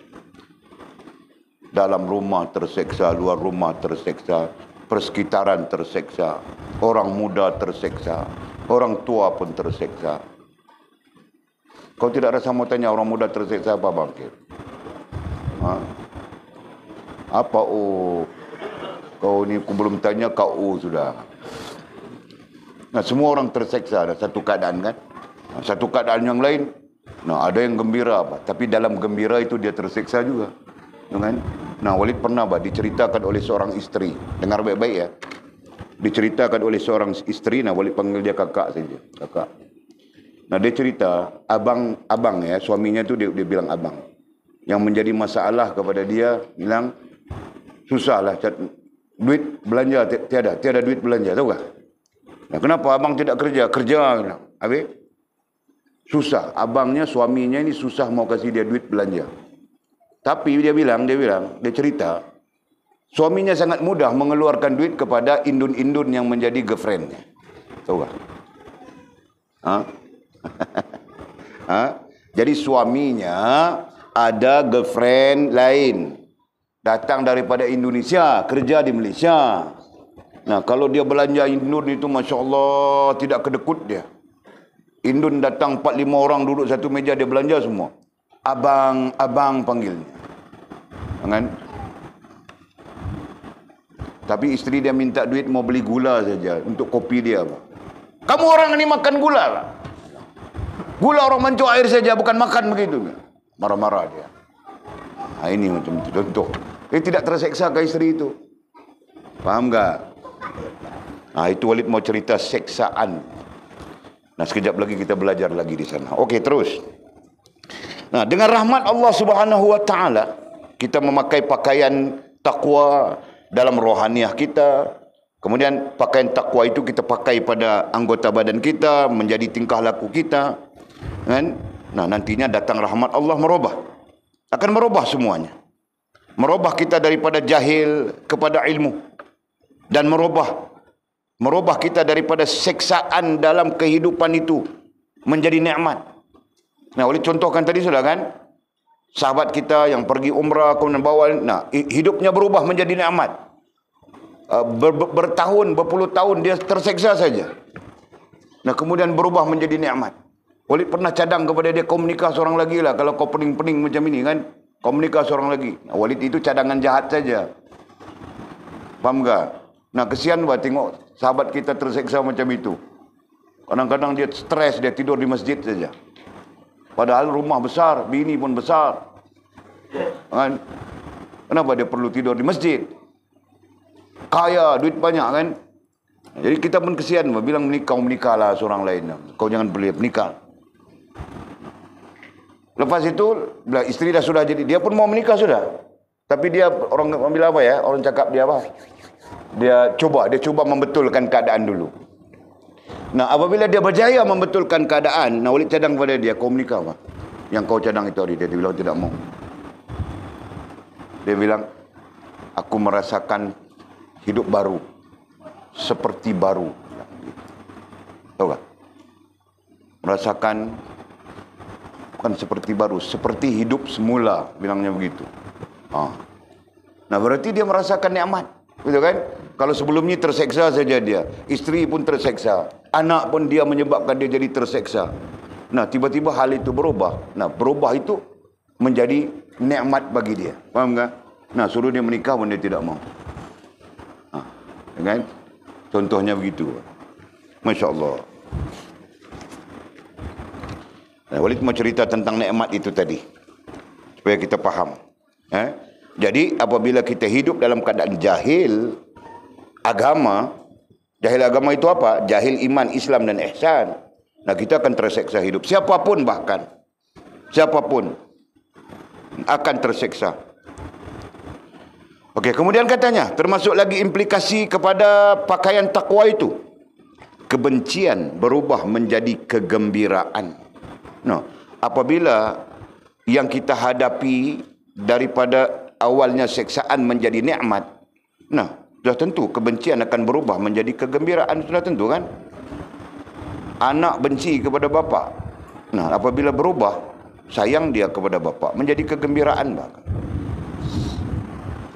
Dalam rumah terseksa, luar rumah terseksa, persekitaran terseksa, orang muda terseksa, orang tua pun terseksa. Kau tidak rasa mau tanya orang muda terseksa apa, Bangkir? Apa kau ni aku belum tanya, kau sudah. Nah, semua orang terseksa ada satu keadaan, kan? Satu keadaan yang lain, Nah, ada yang gembira, Pak. Tapi dalam gembira itu dia tersiksa juga. Kan? Nah, Walid pernah, Pak, diceritakan oleh seorang istri. Dengar baik-baik ya. Diceritakan oleh seorang istri, nah Walid panggil dia kakak saja. Kakak. Nah, dia cerita, abang ya, suaminya tu dia bilang abang. Yang menjadi masalah kepada dia, bilang, susahlah, duit belanja, tiada duit belanja, tahu tak? Nah, kenapa abang tidak kerja? Kerja, habis susah. Abangnya, suaminya ini susah mau kasih dia duit belanja. Tapi dia cerita, suaminya sangat mudah mengeluarkan duit kepada indun-indun yang menjadi girlfriendnya. Tahu tak? Jadi suaminya ada girlfriend lain, datang daripada Indonesia, kerja di Malaysia. Nah, kalau dia belanja indun itu, Masya Allah, tidak kedekut dia. Indun datang 4-5 orang duduk satu meja, dia belanja semua. Abang panggilnya. Kan? Tapi isteri dia minta duit mau beli gula saja untuk kopi dia. Kamu orang ini makan gula lah. Gula orang mancung air saja, bukan makan begitu. Marah-marah dia. Nah, ini macam itu contoh. Dia tidak terseksa ke isteri itu. Faham tak? Nah, itu Walid mau cerita seksaan. Nah, sekejap lagi kita belajar lagi di sana. Okey, terus. Nah, dengan rahmat Allah Subhanahu wa taala, kita memakai pakaian takwa dalam rohaniah kita. Kemudian pakaian takwa itu kita pakai pada anggota badan kita, menjadi tingkah laku kita. Kan? Nah, nantinya datang rahmat Allah merubah. Akan merubah semuanya. Merubah kita daripada jahil kepada ilmu. Dan merubah kita daripada seksaan dalam kehidupan itu menjadi nikmat. Nah, oleh contohkan tadi sudah kan, sahabat kita yang pergi umrah kemudian bawa, nah hidupnya berubah menjadi nikmat. Bertahun, berpuluh tahun dia terseksa saja. Nah, kemudian berubah menjadi nikmat. Walid pernah cadang kepada dia, kau menikah seorang lagi lah. Kalau kau pening-pening macam ini kan, kau menikah seorang lagi. Nah, Walid itu cadangan jahat saja. Faham tak? Nah, kesian bah tengok sahabat kita terseksa macam itu. Kadang-kadang dia stres, dia tidur di masjid saja. Padahal rumah besar, bini pun besar. Kan? Kenapa dia perlu tidur di masjid? Kaya, duit banyak kan? Jadi kita pun kesian bah, bilang menikahlah seorang lain. Kau jangan beli menikah. Lepas itu, bila isteri dah sudah jadi, dia pun mau menikah sudah. Tapi dia, orang bilang apa ya? Orang cakap dia apa? Dia cuba membetulkan keadaan dulu. Nah, apabila dia berjaya membetulkan keadaan, nah Walid cadang kepada dia, kau menikah apa? Yang kau cadang itu hari dia bilang tidak mau. Dia bilang, aku merasakan hidup baru, seperti baru. Tahu tak? Merasakan bukan seperti baru, seperti hidup semula, bilangnya begitu. Nah, berarti dia merasakan nikmat, betul kan? Kalau sebelumnya terseksa saja dia, isteri pun terseksa, anak pun dia menyebabkan dia jadi terseksa. Nah, tiba-tiba hal itu berubah. Nah, berubah itu menjadi nikmat bagi dia. Faham tak? Nah, suruh dia menikah pun dia tidak mau. Kan? Contohnya begitu. Masya Allah. Nah, Walid mau cerita tentang nikmat itu tadi, supaya kita faham. Jadi apabila kita hidup dalam keadaan jahil agama itu apa? Jahil iman, Islam dan ihsan. Nah, kita akan terseksa hidup. Siapapun bahkan, siapapun akan terseksa. Okey, kemudian katanya, termasuk lagi implikasi kepada pakaian takwa itu, kebencian berubah menjadi kegembiraan. Nah, apabila yang kita hadapi daripada awalnya seksaan menjadi nikmat, nah, sudah tentu kebencian akan berubah menjadi kegembiraan, sudah tentu kan? Anak benci kepada bapa. Nah, apabila berubah, sayang dia kepada bapa, menjadi kegembiraan bahkan.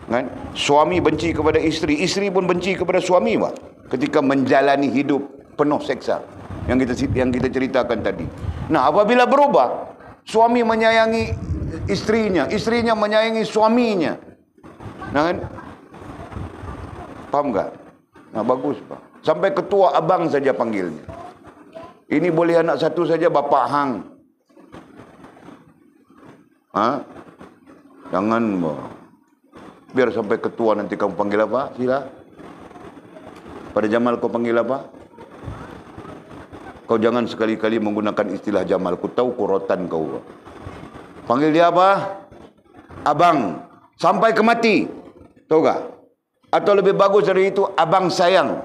Kan? Suami benci kepada isteri, isteri pun benci kepada suami bah, ketika menjalani hidup penuh seksa yang kita ceritakan tadi. Nah, apabila berubah, suami menyayangi istrinya, istrinya menyayangi suaminya. Nah, kan? Faham tak? Nah, bagus pak. Sampai ketua abang saja panggilnya. Ini boleh anak satu saja, Bapak Hang. Ha? Jangan biar sampai ketua nanti kamu panggil apa? Sila. Pada Jamal kau panggil apa? Kau jangan sekali-kali menggunakan istilah Jamal. Ku tahu kurotan kau. Panggil dia apa? Abang. Sampai ke mati. Tahu tak? Atau lebih bagus dari itu, abang sayang.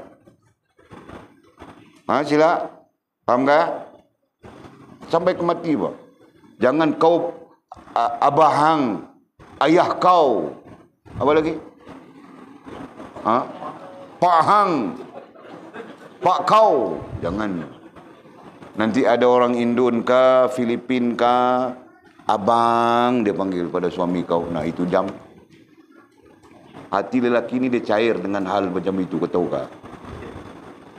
Ha, sila. Faham tak? Sampai ke mati apa? Jangan kau abahang, ayah kau. Apa lagi? Ha? Pak hang, pak kau. Jangan. Nanti ada orang Indon kah, Filipin kah, abang dia panggil pada suami kau. Nah itu jam. Hati lelaki ni dia cair dengan hal macam itu, kau tahu kah?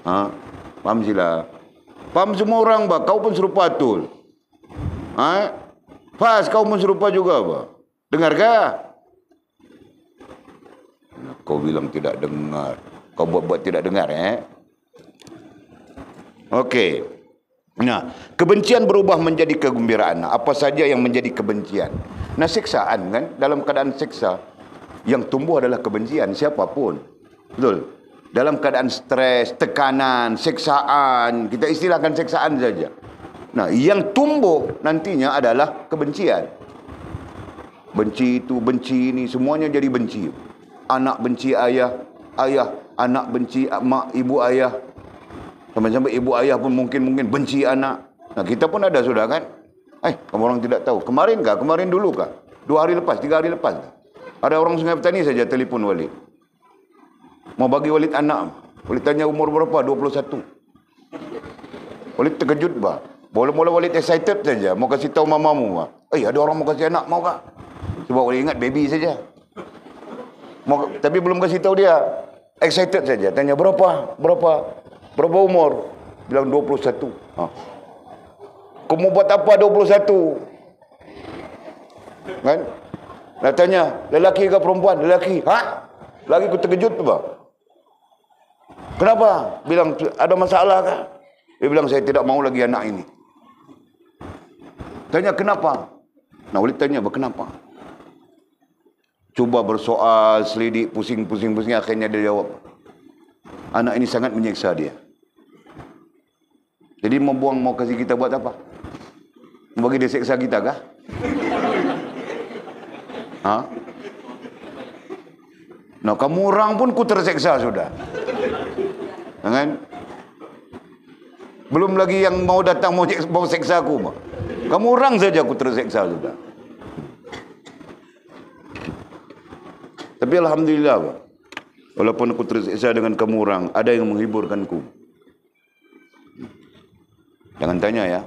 Ha? Faham sila? Faham semua orang bah. Kau pun serupa betul. Ha? Pas kau pun serupa juga bah. Dengar kah? Kau bilang tidak dengar. Kau buat-buat tidak dengar Okey. Nah, kebencian berubah menjadi kegembiraan. Apa saja yang menjadi kebencian? Nah, siksaan kan, dalam keadaan siksa yang tumbuh adalah kebencian siapapun. Betul? Dalam keadaan stres, tekanan, siksaan, kita istilahkan siksaan saja. Nah, yang tumbuh nantinya adalah kebencian. Benci itu, benci ini, semuanya jadi benci. Anak benci ayah, anak benci mak, ibu ayah. Sampai-sampai ibu ayah pun mungkin benci anak. Nah, kita pun ada sudah kan? Kamu orang tidak tahu. Kemarin kah? Kemarin dulu kah? 2 hari lepas, 3 hari lepas. Ada orang Sungai Petani saja telefon Walid. Mau bagi Walid anak. Walid tanya umur berapa? 21. Walid terkejut bah. Mula-mula Walid excited saja. Mau kasih tahu mamamu bah. Ada orang mau kasih anak, mau kah? Sebab Walid ingat baby saja. Tapi belum kasih tahu dia. Excited saja. Tanya berapa umur? Bilang 21. Kau mau buat apa 21? Kan? Nak tanya, lelaki ke perempuan? Lelaki. Lagi aku terkejut tu bah. Kenapa? Bilang ada masalah kah? Dia bilang saya tidak mau lagi anak ini. Tanya kenapa? Nah, Walid tanya kenapa? Cuba bersoal, selidik, pusing, akhirnya dia jawab. Anak ini sangat menyiksa dia. Jadi mau kasih kita buat apa? Mau bagi dia siksa kita kah? Nah, kamu orang pun ku tersiksa sudah. Kan? Belum lagi yang mau datang mau siksa aku. Kamu orang saja aku tersiksa sudah. Tapi alhamdulillah, walaupun aku tersiksa dengan kamu orang, ada yang menghiburkanku. Jangan tanya ya.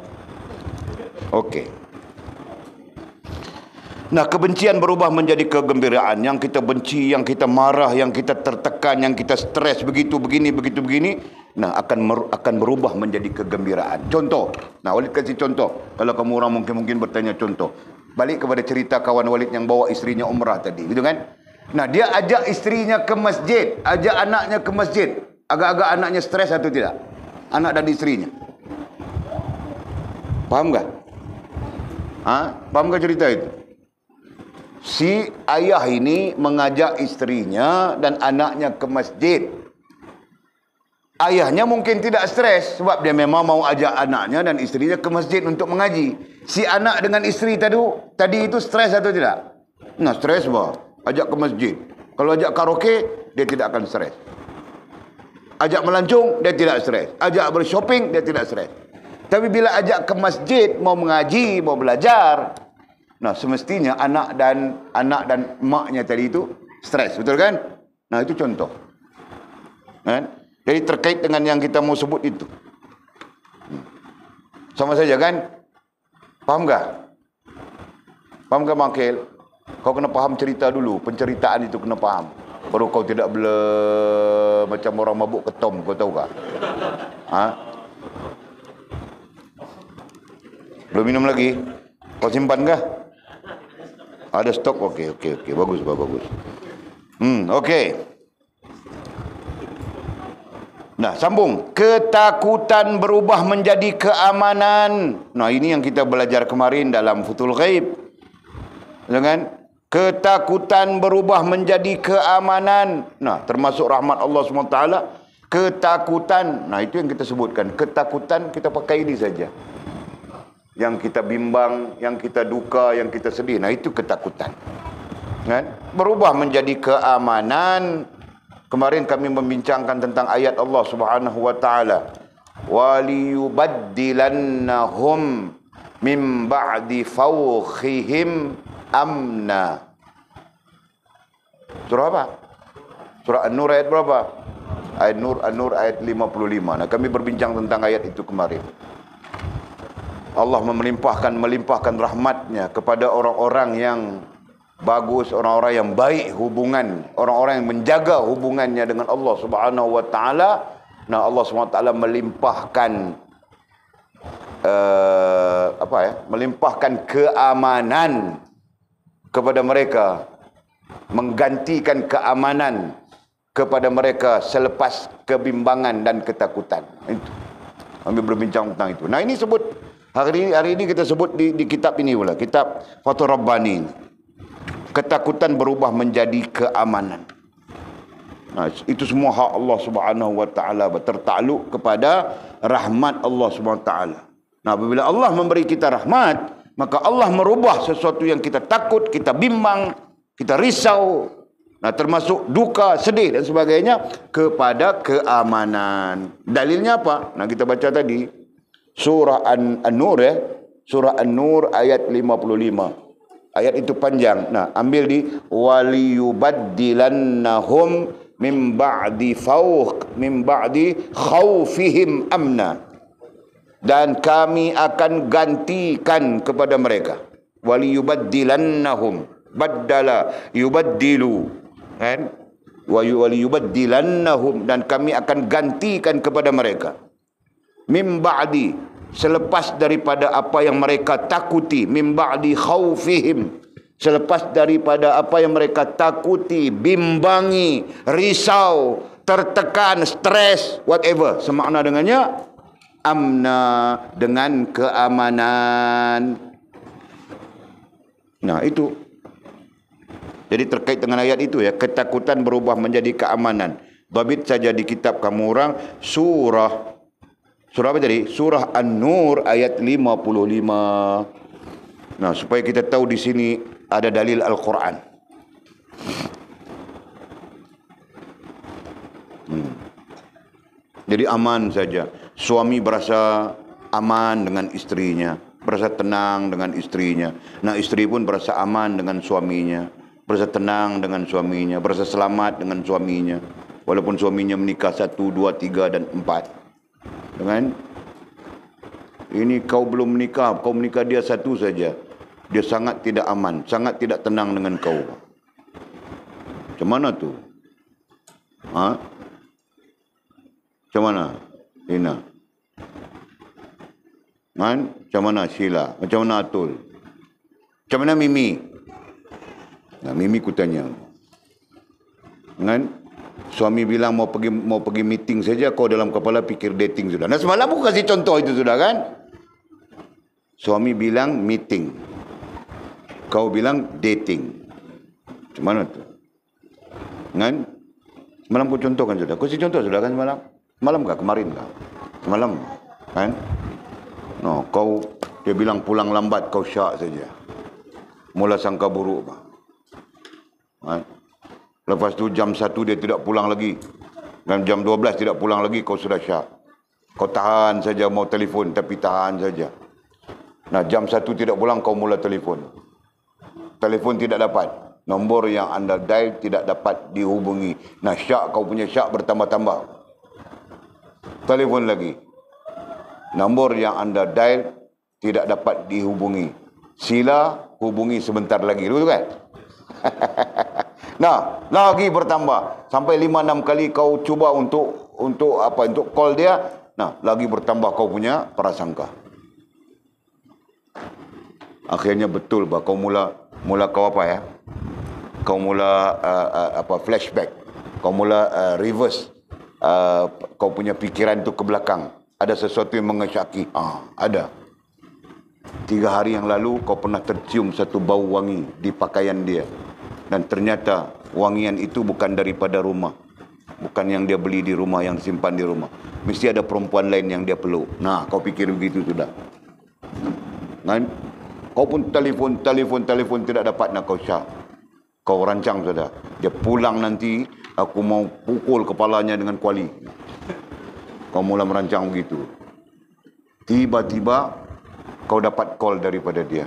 Okey. Nah, kebencian berubah menjadi kegembiraan. Yang kita benci, yang kita marah, yang kita tertekan, yang kita stres, begitu begini. Nah, akan berubah menjadi kegembiraan. Contoh. Nah, Walid kasih contoh. Kalau kamu orang mungkin bertanya contoh. Balik kepada cerita kawan Walid yang bawa istrinya umrah tadi. Gitu kan? Nah, dia ajak istrinya ke masjid. Ajak anaknya ke masjid. Agak-agak anaknya stres atau tidak? Anak dan istrinya. Faham tak? Faham tak cerita itu? Si ayah ini mengajak istrinya dan anaknya ke masjid. Ayahnya mungkin tidak stres sebab dia memang mau ajak anaknya dan istrinya ke masjid untuk mengaji. Si anak dengan istri tadi itu stres atau tidak? Nah, stres bah. Ajak ke masjid. Kalau ajak karaoke, dia tidak akan stres. Ajak melancong, dia tidak stres. Ajak bershopping, dia tidak stres. Tapi bila ajak ke masjid, mau mengaji, mau belajar, nah semestinya anak dan maknya tadi itu stres, betul kan? Nah, itu contoh. Kan? Jadi terkait dengan yang kita mau sebut itu. Sama saja kan? Faham tak? Faham tak, Makil? Kau kena faham cerita dulu. Penceritaan itu kena faham. Baru kau tidak macam orang mabuk ketom. Kau tahu tak? Belum minum lagi? Kau simpan kah? Ada stok? Okey. Bagus. Okey. Nah, sambung. Ketakutan berubah menjadi keamanan. Nah, ini yang kita belajar kemarin dalam Futhul Ghaib. Jangan ketakutan berubah menjadi keamanan. Nah, termasuk rahmat Allah SWT. Ketakutan. Nah, itu yang kita sebutkan. Ketakutan kita pakai ini saja. Yang kita bimbang, yang kita duka, yang kita sedih. Nah, itu ketakutan. Kan? Berubah menjadi keamanan. Kemarin kami membincangkan tentang ayat Allah Subhanahu wa taala. وَلِيُبَدِّلَنَّهُمْ مِنْ بَعْدِ فَوْخِهِمْ amna. Surah apa? Surah An-Nur ayat berapa? An-Nur ayat 55. Nah, kami berbincang tentang ayat itu kemarin. Allah melimpahkan rahmatnya kepada orang-orang yang bagus, orang-orang yang baik hubungan, orang-orang yang menjaga hubungannya dengan Allah Subhanahu wa taala. Nah, Allah Subhanahu wa taala melimpahkan melimpahkan keamanan kepada mereka, menggantikan keamanan kepada mereka selepas kebimbangan dan ketakutan. Itu kami berbincang tentang itu. Nah, ini sebut hari ini kita sebut di kitab ini pula, kitab Fathur Rabbani. Ketakutan berubah menjadi keamanan. Nah, itu semua hak Allah Subhanahu wa taala, tertakluk kepada rahmat Allah Subhanahu wa taala. Nah, apabila Allah memberi kita rahmat, maka Allah merubah sesuatu yang kita takut, kita bimbang, kita risau, nah termasuk duka, sedih dan sebagainya, kepada keamanan. Dalilnya apa? Nah, kita baca tadi surah An-Nur ya. Surah An-Nur ayat 55. Ayat itu panjang. Nah, ambil di waliyubaddilannahum min ba'di khawfihim amna. Dan kami akan gantikan kepada mereka. Waliyubaddilannahum, baddala yubaddilu, kan? Waliyubaddilannahum, dan kami akan gantikan kepada mereka. Mim ba'di, selepas daripada apa yang mereka takuti. Mim ba'di khawfihim, selepas daripada apa yang mereka takuti, bimbangi, risau, tertekan, stres, whatever semakna dengannya. Amna, dengan keamanan. Nah, itu. Jadi terkait dengan ayat itu ya, ketakutan berubah menjadi keamanan. Dhabit saja di kitab kamu orang, surah apa tadi? Surah An-Nur ayat 55. Nah, supaya kita tahu di sini ada dalil Al-Quran. Jadi aman saja. Suami berasa aman dengan istrinya, berasa tenang dengan istrinya. Nah, istri pun berasa aman dengan suaminya, berasa tenang dengan suaminya, berasa selamat dengan suaminya. Walaupun suaminya menikah 1, 2, 3 dan 4. Dengan ini kau belum menikah, kau menikah dia 1 saja. Dia sangat tidak aman, sangat tidak tenang dengan kau. Macam mana tu? Ha? Macam mana? Lina. Man, macam mana Sheila? Macam mana Atul? Macam mana Mimi? Nah, Mimi ku tanya. Kan? Suami bilang mau pergi meeting saja, kau dalam kepala fikir dating sudah. Nah, semalam aku kasih contoh itu sudah kan? Suami bilang meeting. Kau bilang dating. Macam mana tu? Kan? Semalam aku contohkan sudah. Kau kasih contoh sudah kan semalam? Malam kah? Kemarin kah? Semalam kan? No, kau dia bilang pulang lambat, kau syak saja. Mula sangka buruk bah. Kan? Lepas tu jam 1 dia tidak pulang lagi. Dan jam 12 tidak pulang lagi, kau sudah syak. Kau tahan saja mau telefon, tapi tahan saja. Nah, jam 1 tidak pulang, kau mula telefon. Telefon tidak dapat. Nombor yang anda dial tidak dapat dihubungi. Nah, syak, kau punya syak bertambah-tambah. Telefon lagi. Nombor yang anda dial tidak dapat dihubungi. Sila hubungi sebentar lagi. Betul kan? Nah, lagi bertambah. Sampai 5-6 kali kau cuba untuk call dia. Nah, lagi bertambah kau punya prasangka. Akhirnya betul bah, kau mula kau apa ya? Kau mula flashback. Kau mula reverse. Kau punya pikiran tu ke belakang. Ada sesuatu yang mengesyaki. Ada. 3 hari yang lalu kau pernah tercium satu bau wangi di pakaian dia. Dan ternyata wangian itu bukan daripada rumah. Bukan yang dia beli di rumah, yang disimpan di rumah. Mesti ada perempuan lain yang dia peluk. Nah, kau pikir begitu sudah. Kan? Kau pun telefon tidak dapat nak kau syah. Kau rancang sudah. Dia pulang nanti, aku mau pukul kepalanya dengan kuali. Kau mula merancang begitu. Tiba-tiba kau dapat call daripada dia.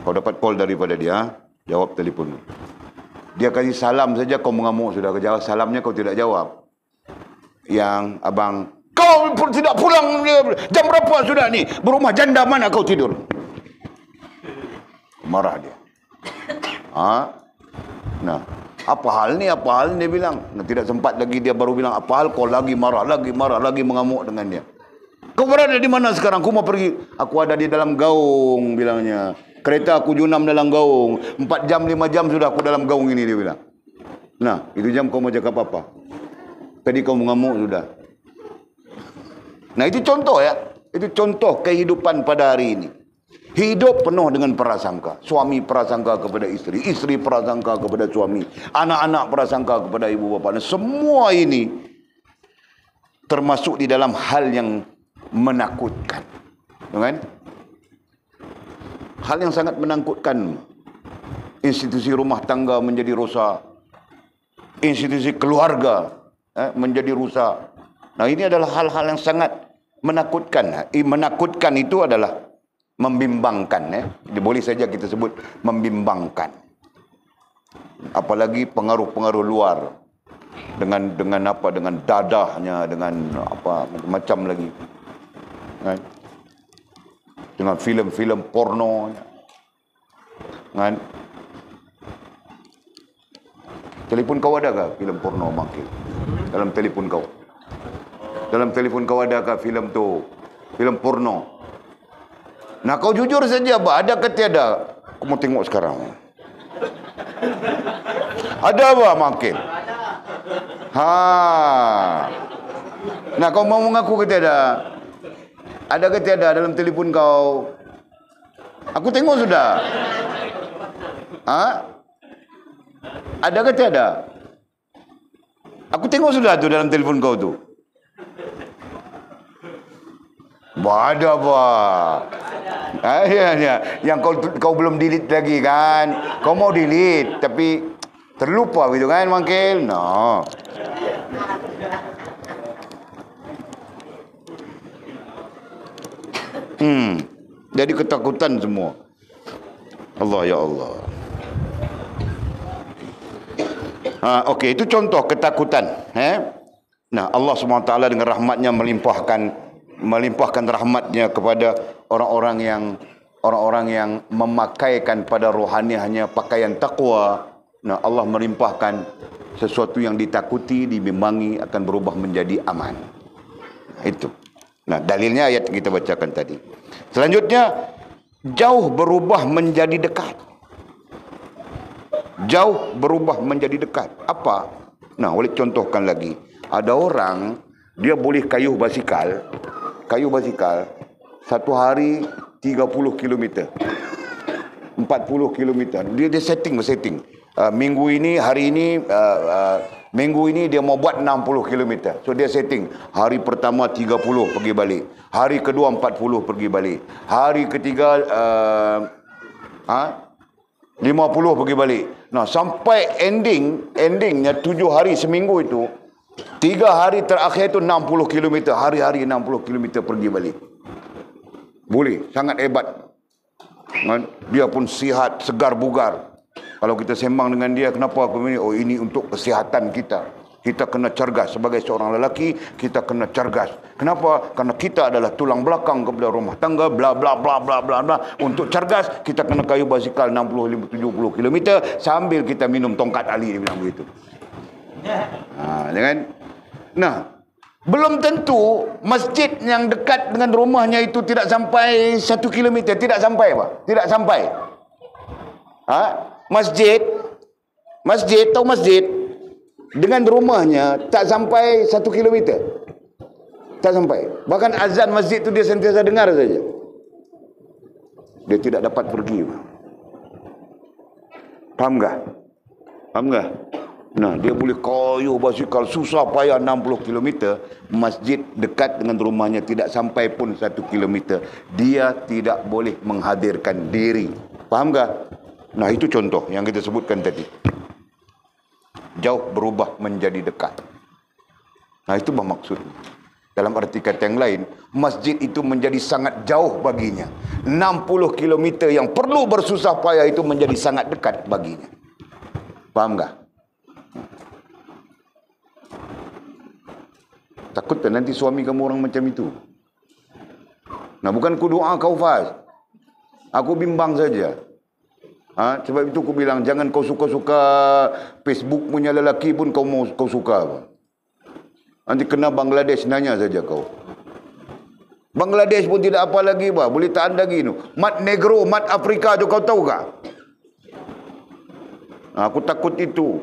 Kau dapat call daripada dia, jawab telefon. Dia kasih salam saja kau mengamuk sudah. Kau jawab salamnya kau tidak jawab. Yang abang, kau tidak pulang, jam berapa sudah ni? Berumah janda mana kau tidur? Marah dia. Nah, apa hal ni dia bilang. Nah, tidak sempat lagi dia baru bilang apa hal, kau lagi marah lagi mengamuk dengan dia. Kau berada di mana sekarang? Aku mau pergi. Aku ada di dalam gaung, bilangnya. Kereta aku junam dalam gaung. 4 jam 5 jam sudah aku dalam gaung ini, dia bilang. Nah, itu jam kau mau cakap apa? Tadi kau mengamuk sudah. Nah, itu contoh ya. Itu contoh kehidupan pada hari ini. Hidup penuh dengan prasangka. Suami prasangka kepada isteri, isteri prasangka kepada suami, anak-anak prasangka kepada ibu bapa. Dan semua ini termasuk di dalam hal yang menakutkan. Kan? Hal yang sangat menakutkan. Institusi rumah tangga menjadi rosak. Institusi keluarga menjadi rusak. Nah, ini adalah hal-hal yang sangat menakutkan. Menakutkan itu adalah membimbangkan. Boleh saja kita sebut membimbangkan. Apalagi pengaruh-pengaruh luar. Dengan apa? Dengan dadahnya, dengan apa macam lagi. Kan? Dengan filem-filem porno. Kan? Telefon kau adakah filem porno makin? Dalam telefon kau. Dalam telefon kau adakah filem tu? Filem porno. Nah, kau jujur saja, apa? Ada ke tiada? Aku mau tengok sekarang. Ada apa makin? Nah, kau mau mengaku ke tiada? Ada ke tiada dalam telefon kau? Aku tengok sudah. Ada ke tiada? Aku tengok sudah tu dalam telefon kau tu. Ada apa? Yang kau belum delete lagi kan? Kau mau delete tapi terlupa gitu kan, Mangkil? No. Jadi ketakutan semua. Allah, ya Allah. Okey, itu contoh ketakutan. Nah, Allah SWT dengan rahmatnya melimpahkan rahmatnya kepada orang-orang yang memakaikan pada rohaniahnya pakaian takwa. Nah, Allah melimpahkan sesuatu yang ditakuti, dibimbangi akan berubah menjadi aman. Itu. Nah, dalilnya ayat kita bacakan tadi. Selanjutnya, jauh berubah menjadi dekat. Jauh berubah menjadi dekat. Apa? Nah, boleh contohkan lagi. Ada orang, dia boleh kayuh basikal satu hari 30 km, 40 km. Dia setting. Minggu ini dia mau buat 60 km. So dia setting. Hari pertama 30 pergi balik. Hari kedua 40 pergi balik. Hari ketiga 50 pergi balik. Nah, sampai endingnya 7 hari seminggu itu, 3 hari terakhir itu 60 km. Hari-hari 60 km pergi balik. Boleh, sangat hebat. Dia pun sihat, segar bugar. Kalau kita sembang dengan dia, kenapa aku ini? Oh, ini untuk kesihatan kita. Kita kena cergas. Sebagai seorang lelaki, kita kena cergas. Kenapa? Karena kita adalah tulang belakang kepada rumah tangga, bla bla bla bla bla bla. Untuk cergas, kita kena kayu basikal 60-70 km sambil kita minum tongkat Ali, dia bilang begitu. Jangan. Nah, belum tentu masjid yang dekat dengan rumahnya itu tidak sampai 1 km. Tidak sampai, Pak. Tidak sampai. Masjid dengan rumahnya tak sampai 1 km. Tak sampai. Bahkan azan masjid tu dia sentiasa dengar saja. Dia tidak dapat pergi. Faham tak? Faham tak? Nah, dia boleh kayuh basikal susah payah 60 km. Masjid dekat dengan rumahnya tidak sampai pun 1 km. Dia tidak boleh menghadirkan diri. Faham tak? Nah, itu contoh yang kita sebutkan tadi. Jauh berubah menjadi dekat. Nah, itu bermaksudnya. Dalam arti kata yang lain, masjid itu menjadi sangat jauh baginya. 60 km yang perlu bersusah payah itu menjadi sangat dekat baginya. Faham tak? Takut tak nanti suami kamu orang macam itu? Nah, bukan ku doa kau Faz. Aku bimbang saja. Sebab itu aku bilang, jangan kau suka-suka Facebook punya lelaki pun kau suka. Nanti kena Bangladesh nanya saja kau. Bangladesh pun tidak apa lagi, boleh tahan lagi tu. Mat Negro, mat Afrika tu kau tahu tak? Aku takut itu.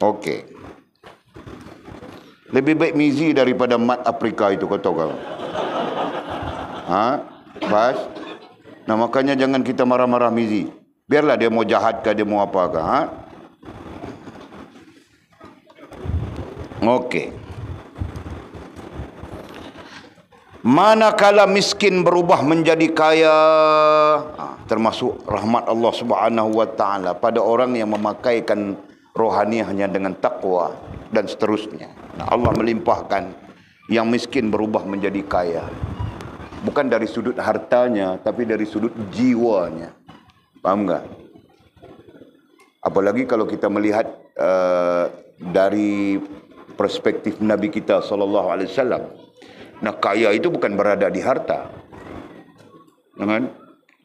Okey. Lebih baik Mizi daripada mat Afrika itu, kau tahu kau? Bas? Nah, makanya jangan kita marah-marah Mizi. Biarlah dia mau jahat ke, dia mau apa ke. Okey. Manakala miskin berubah menjadi kaya, termasuk rahmat Allah Subhanahu wa taala pada orang yang memakaikan rohani hanya dengan takwa dan seterusnya. Nah, Allah melimpahkan yang miskin berubah menjadi kaya. Bukan dari sudut hartanya, tapi dari sudut jiwanya. Faham tak? Apalagi kalau kita melihat dari perspektif Nabi kita SAW. Nah, kaya itu bukan berada di harta.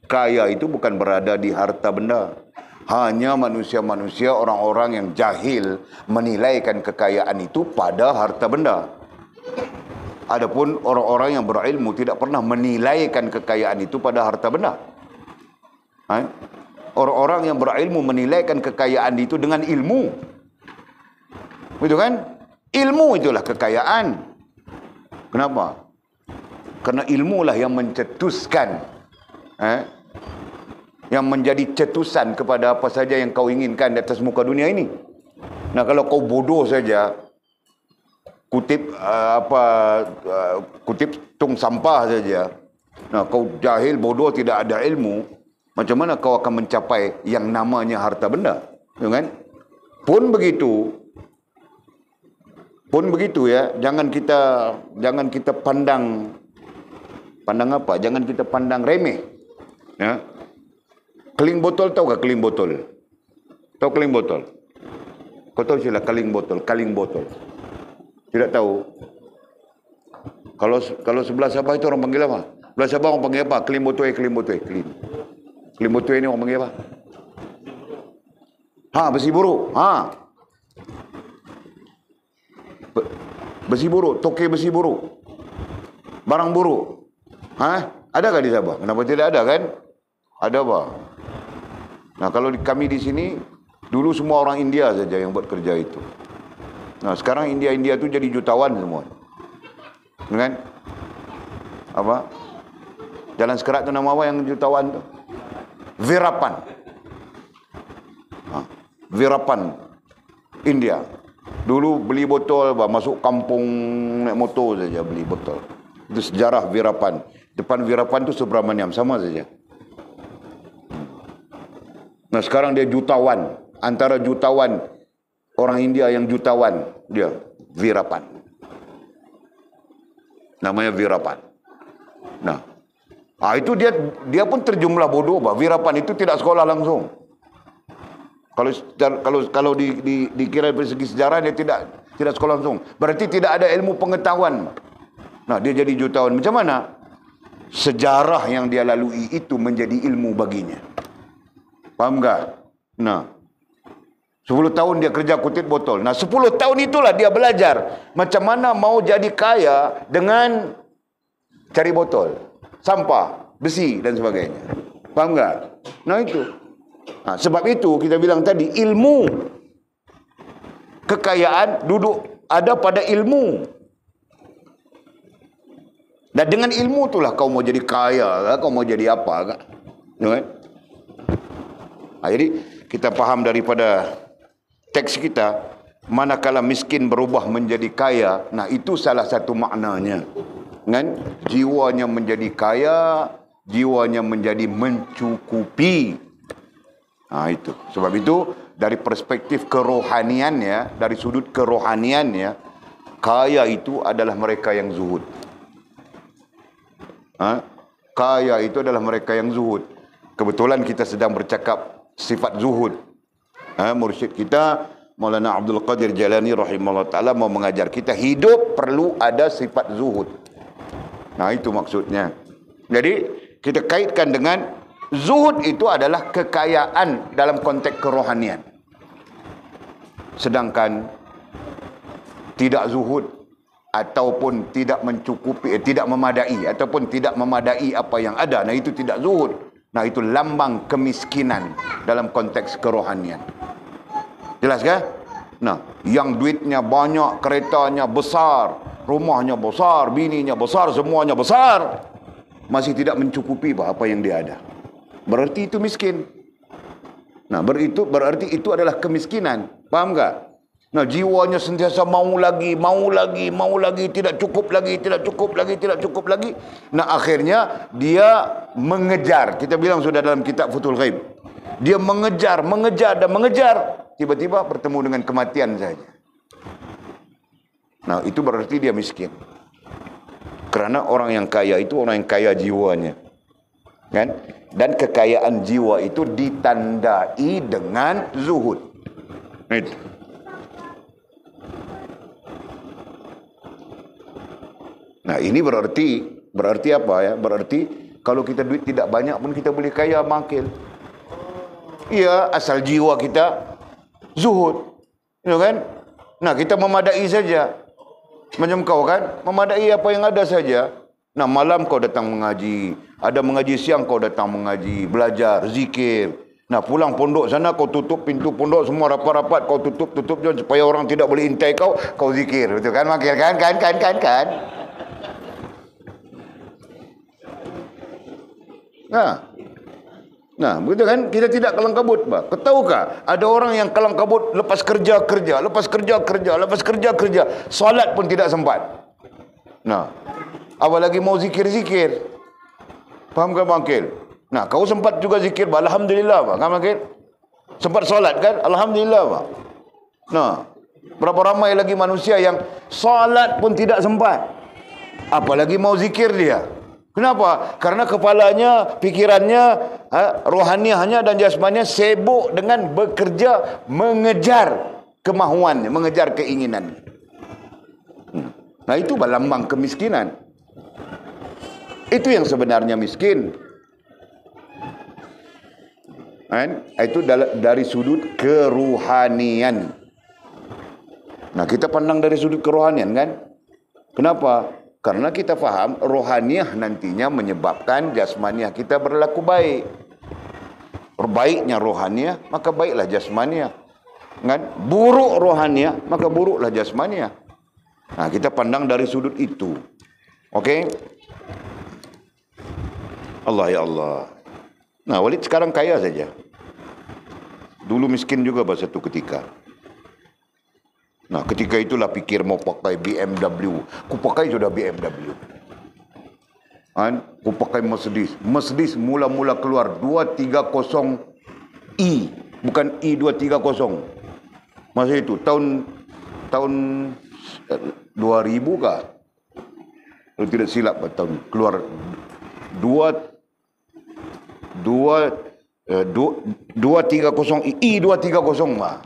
Kaya itu bukan berada di harta benda. Hanya manusia-manusia, orang-orang yang jahil menilaikan kekayaan itu pada harta benda. Adapun orang-orang yang berilmu tidak pernah menilaikan kekayaan itu pada harta benda. Orang-orang yang berilmu menilaikan kekayaan itu dengan ilmu. Betul kan? Ilmu itulah kekayaan. Kenapa? Karena ilmulah yang mencetuskan, yang menjadi cetusan kepada apa saja yang kau inginkan di atas muka dunia ini. Nah, kalau kau bodoh saja, kutip tung sampah saja. Nah, kau jahil, bodoh, tidak ada ilmu, macam mana kau akan mencapai yang namanya harta benda? Ya kan? Pun begitu ya. Jangan kita pandang apa? Jangan kita pandang remeh. Ya. Keling botol, tahu tak keling botol? Tahu keling botol? Kau tahu sila keling botol? Tidak tahu. Kalau sebelah Sabah itu orang panggil apa? Sebelah Sabah orang panggil apa? Keling botol. Keling botol ini orang panggil apa? Besi buruk. Besi buruk, toke besi buruk. Barang buruk. Adakah di Sabah? Kenapa tidak ada kan? Ada apa? Nah, kalau kami di sini, dulu semua orang India saja yang buat kerja itu. Nah, sekarang India tu jadi jutawan semua. Kan? Apa? Jalan Sekerat tu nama apa yang jutawan tu? Veerapan. Veerapan India. Dulu beli botol, masuk kampung naik motor saja beli botol. Itu sejarah Veerapan. Depan Veerapan tu Subramaniam, sama saja. Nah, sekarang dia jutawan. Antara jutawan orang India yang jutawan, dia Veerapan. Namanya Veerapan. Nah, itu dia pun terjumlah bodoh, Veerapan itu tidak sekolah langsung. Kalau dikira dari segi sejarah, dia tidak sekolah langsung. Berarti tidak ada ilmu pengetahuan. Nah, dia jadi jutawan. Macam mana? Sejarah yang dia lalui itu menjadi ilmu baginya. Faham tak? Nah, 10 tahun dia kerja kutip botol. Nah, 10 tahun itulah dia belajar macam mana mau jadi kaya dengan cari botol, sampah, besi dan sebagainya. Faham tak? Nah, itu. Sebab itu kita bilang tadi, ilmu Kekayaan duduk ada pada ilmu. Dan dengan ilmu itulah kau mau jadi kaya, kau mau jadi apa, kan? Jadi kita faham daripada teks kita, manakala miskin berubah menjadi kaya, nah itu salah satu maknanya. Kan? Jiwanya menjadi kaya, jiwanya menjadi mencukupi. Nah itu. Sebab itu dari perspektif kerohaniannya, dari sudut kerohaniannya, kaya itu adalah mereka yang zuhud. Kaya itu adalah mereka yang zuhud. Kebetulan kita sedang bercakap sifat zuhud. Mursyid kita Maulana Abdul Qadir Jalani rahimahullah ta'ala mau mengajar kita hidup perlu ada sifat zuhud. Nah itu maksudnya. Jadi kita kaitkan dengan zuhud itu adalah kekayaan dalam konteks kerohanian. Sedangkan tidak zuhud ataupun tidak mencukupi, tidak memadai ataupun tidak memadai apa yang ada, nah itu tidak zuhud. Nah itu lambang kemiskinan dalam konteks kerohanian. Jelas kan? Nah, yang duitnya banyak, keretanya besar, rumahnya besar, bininya besar, semuanya besar, masih tidak mencukupi apa yang dia ada. Berarti itu miskin. Nah, berarti itu adalah kemiskinan. Faham tak? Nah, jiwanya sentiasa mau lagi, tidak cukup lagi. Nah, akhirnya dia mengejar. Kita bilang sudah dalam kitab Futhul Ghaib. Dia mengejar. Tiba-tiba bertemu dengan kematian saja. Nah, itu berarti dia miskin. Karena orang yang kaya itu orang yang kaya jiwanya. Kan? Dan kekayaan jiwa itu ditandai dengan zuhud. Itu. Nah, ini berarti apa ya? Berarti kalau kita duit tidak banyak pun kita boleh kaya makil. Iya, asal jiwa kita zuhud. Ya kan? Nah, kita memadai saja. Macam kau kan? Memadai apa yang ada saja. Nah, malam kau datang mengaji. Ada mengaji siang kau datang mengaji. Belajar, zikir. Nah, pulang pondok sana kau tutup pintu pondok. Semua rapat-rapat kau tutup supaya orang tidak boleh intai kau. Kau zikir. Betul kan? Makil kan? Kan? Nah, begitu kan? Kita tidak kelang kabut, Pak. Tahukah? Ada orang yang kelang kabut lepas kerja. Solat pun tidak sempat. Nah, apalagi mau zikir. Faham kan, Bangkil? Nah, kau sempat juga zikir, alhamdulillah, Pak. Kan, Bangkil? Sempat solat kan? Alhamdulillah, Pak. Nah, berapa ramai lagi manusia yang solat pun tidak sempat. Apalagi mau zikir dia. Kenapa? Karena kepalanya, pikirannya, rohaniahnya dan jasmaninya sibuk dengan bekerja, mengejar kemahuannya, mengejar keinginannya. Nah, itu lambang kemiskinan. Itu yang sebenarnya miskin. Itu dari sudut kerohanian. Nah, kita pandang dari sudut kerohanian kan? Kenapa? Karena kita faham rohaniah nantinya menyebabkan jasmaniah kita berlaku baik. Perbaiknya rohaniah, maka baiklah jasmaniah. Kan? Buruk rohaniah, maka buruklah jasmaniah. Nah, kita pandang dari sudut itu. Okey? Allah ya Allah. Nah, Walid sekarang kaya saja. Dulu miskin juga pada satu ketika. Nah, ketika itulah pikir mau pakai BMW. Ku pakai sudah BMW. Ku pakai Mercedes. Mercedes mula-mula keluar 230i, bukan i230. Masa itu tahun 2000 kah? Kalau tidak silap tahun keluar 230i, i230 mah.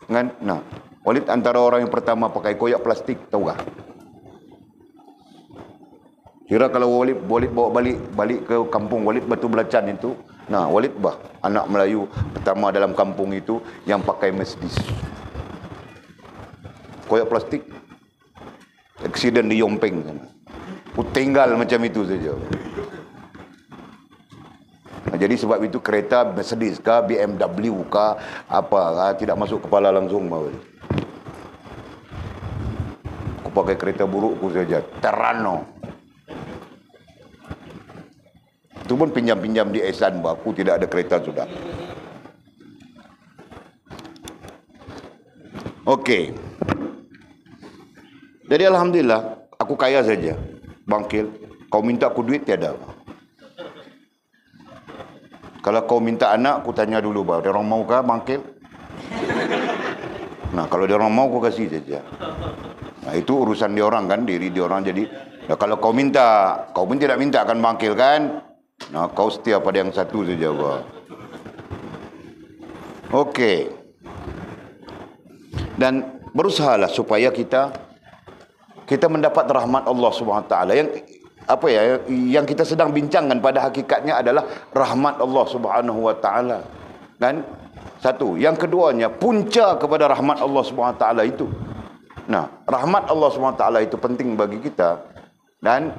Kan? Nah, Walid antara orang yang pertama pakai koyak plastik, tahu tak? Kira kalau Walid bawa balik ke kampung Walid Batu Belacan itu, nah Walid anak Melayu pertama dalam kampung itu yang pakai Mercedes. Koyak plastik. Aksiden di Yompeng sana. Tinggal macam itu saja. Nah, jadi sebab itu kereta Mercedes kah, BMW kah, apa, tidak masuk kepala langsung Walid. pakai kereta burukku saja. Terrano. Itu pun pinjam-pinjam di Ehsan, aku tidak ada kereta sudah. Okey. Jadi alhamdulillah, aku kaya saja. Bangkil, kau minta aku duit tiada. Kalau kau minta anak, aku tanya dulu, dia orang mau kah bangkil? Nah, kalau dia orang mau, aku kasih saja. Nah, itu urusan dia orang kan, diri dia orang. Jadi, nah, kalau kau minta, kau pun tidak minta akan bangkil kan? Nah, kau setia pada yang satu saja, bah. Okey. Dan berusahalah supaya kita mendapat rahmat Allah Subhanahu Wa Taala. Yang kita sedang bincangkan pada hakikatnya adalah rahmat Allah Subhanahu Wa Taala. Dan satu, yang keduanya punca kepada rahmat Allah Subhanahu Wa Taala itu. Nah, rahmat Allah Subhanahu Wa Taala itu penting bagi kita. Dan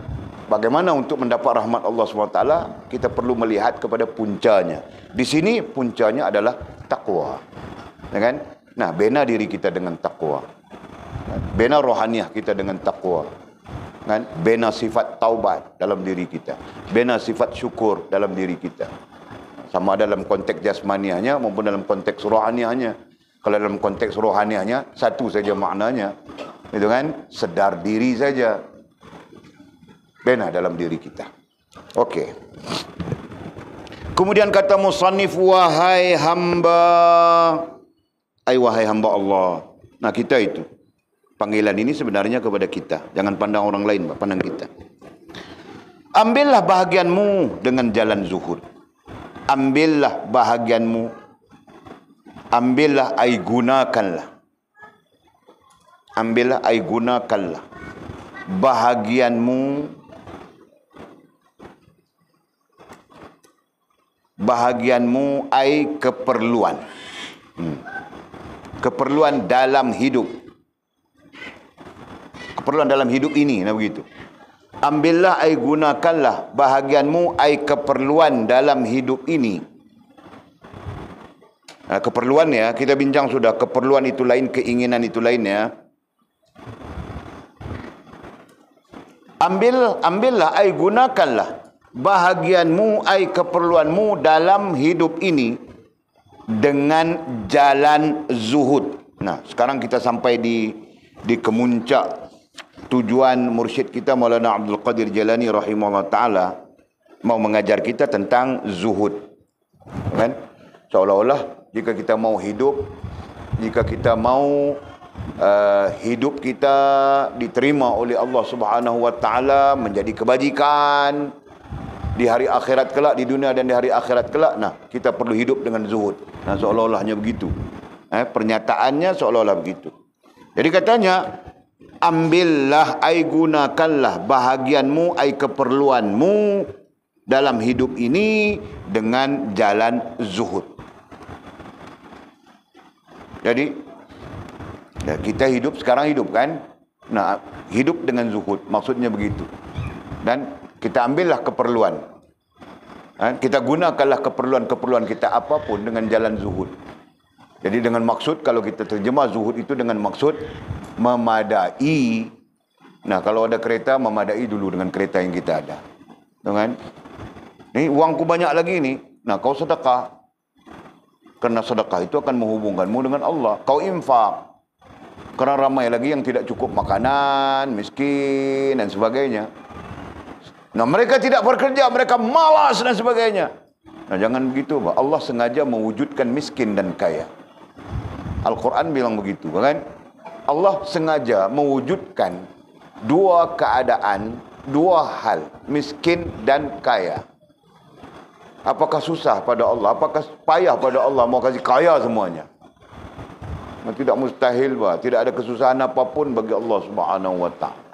bagaimana untuk mendapat rahmat Allah Subhanahu Wa Taala? Kita perlu melihat kepada puncanya. Di sini puncanya adalah takwa. Ya kan? Nah, bina diri kita dengan takwa. Bina rohaniah kita dengan takwa. Kan? Bina sifat taubat dalam diri kita. Bina sifat syukur dalam diri kita. Sama dalam konteks jasmaniahnya maupun dalam konteks rohaniahnya. Kalau dalam konteks rohaniahnya, satu saja maknanya. Itu kan? Sedar diri saja. Bina dalam diri kita. Okey. Kemudian kata musannif, wahai hamba. Wahai hamba Allah. Nah, kita itu. Panggilan ini sebenarnya kepada kita. Jangan pandang orang lain, pandang kita. Ambillah bahagianmu dengan jalan zuhud. Ambillah bahagianmu. Ambillah, gunakanlah. Ambillah, gunakanlah. Bahagianmu. Bahagianmu, keperluan. Keperluan dalam hidup. Keperluan dalam hidup ini, nah begitu. Ambillah, gunakanlah bahagianmu, keperluan dalam hidup ini. Nah, keperluan ya, kita bincang sudah. Keperluan itu lain, keinginan itu lain ya. Ambillah, gunakanlah bahagianmu, keperluanmu dalam hidup ini dengan jalan zuhud. Nah, sekarang kita sampai di kemuncak tujuan mursyid kita Maulana Abdul Qadir Jalani rahimahullah ta'ala mau mengajar kita tentang zuhud. Kan? Seolah-olah jika kita mau hidup, jika kita mau hidup kita diterima oleh Allah Subhanahu Wa Ta'ala menjadi kebajikan di hari akhirat kelak, di dunia dan di hari akhirat kelak, nah kita perlu hidup dengan zuhud. Nah, seolah-olahnya begitu. Pernyataannya seolah-olah begitu. Jadi katanya, ambillah, gunakanlah bahagianmu, keperluanmu dalam hidup ini dengan jalan zuhud. Jadi, kita hidup, sekarang hidup kan? Nah, hidup dengan zuhud, maksudnya begitu. Dan kita ambillah keperluan. Kita gunakanlah keperluan-keperluan kita apapun dengan jalan zuhud. Jadi dengan maksud, kalau kita terjemah zuhud itu dengan maksud memadai. Nah, kalau ada kereta, memadai dulu dengan kereta yang kita ada. Kan? Ini uangku banyak lagi ni. Nah, kau sedekah. Kerana sedekah itu akan menghubungkanmu dengan Allah. Kau infak. Kerana ramai lagi yang tidak cukup makanan, miskin dan sebagainya. Nah, mereka tidak bekerja, mereka malas dan sebagainya. Nah, jangan begitu, Pak. Allah sengaja mewujudkan miskin dan kaya. Al-Quran bilang begitu, kan? Allah sengaja mewujudkan dua keadaan, dua hal, miskin dan kaya. Apakah susah pada Allah? Apakah payah pada Allah mau kasih kaya semuanya? Nah, tidak mustahil, Pak. Tidak ada kesusahan apapun bagi Allah Subhanahu Wa Ta'ala.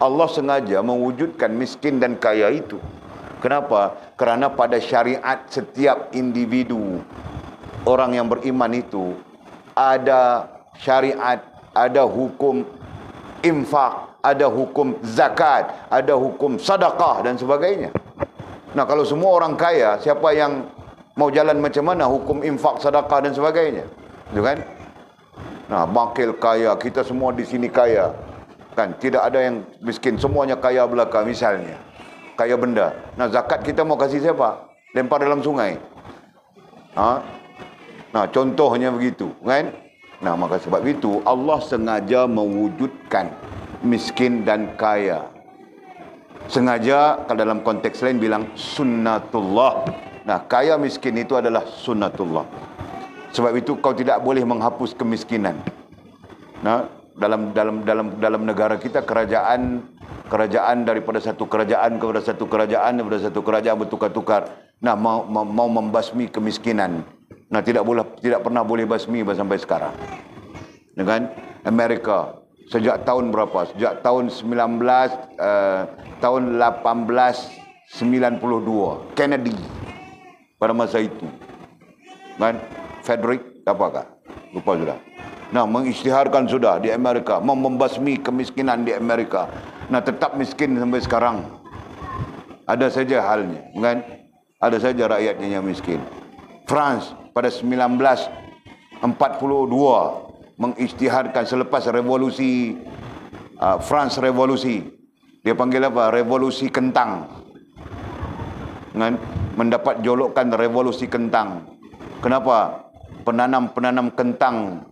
Allah sengaja mewujudkan miskin dan kaya itu. Kenapa? Kerana pada syariat setiap individu, orang yang beriman itu, ada syariat, ada hukum infak, ada hukum zakat, ada hukum sedekah dan sebagainya. Nah, kalau semua orang kaya, siapa yang mau jalan macam mana hukum infak, sedekah dan sebagainya? Itu kan? Nah, bangkil kaya, kita semua di sini kaya. Kan, tidak ada yang miskin, semuanya kaya belaka misalnya. Kaya benda. Nah, zakat kita mau kasih siapa? Lempar dalam sungai. Ha? Nah, contohnya begitu, kan? Nah, maka sebab itu Allah sengaja mewujudkan miskin dan kaya. Sengaja kalau dalam konteks lain bilang sunnatullah. Nah, kaya miskin itu adalah sunnatullah. Sebab itu kau tidak boleh menghapus kemiskinan. Nah, dalam negara kita kerajaan daripada satu kerajaan kepada satu kerajaan daripada satu kerajaan bertukar-tukar. Nah, mau membasmi kemiskinan. Nah, tidak pernah boleh basmi sampai sekarang. Dengan Amerika sejak tahun berapa? Sejak tahun 1892 Kennedy pada masa itu. Kan? Frederick apakah? Lupa sudah. Nah, mengisytiharkan sudah di Amerika, membasmi kemiskinan di Amerika. Nah, tetap miskin sampai sekarang. Ada saja halnya, kan? Ada saja rakyatnya yang miskin. France pada 1942 mengisytiharkan selepas revolusi France revolusi. Dia panggil apa? Revolusi kentang. Kan? Mendapat julukan revolusi kentang. Kenapa? Penanam kentang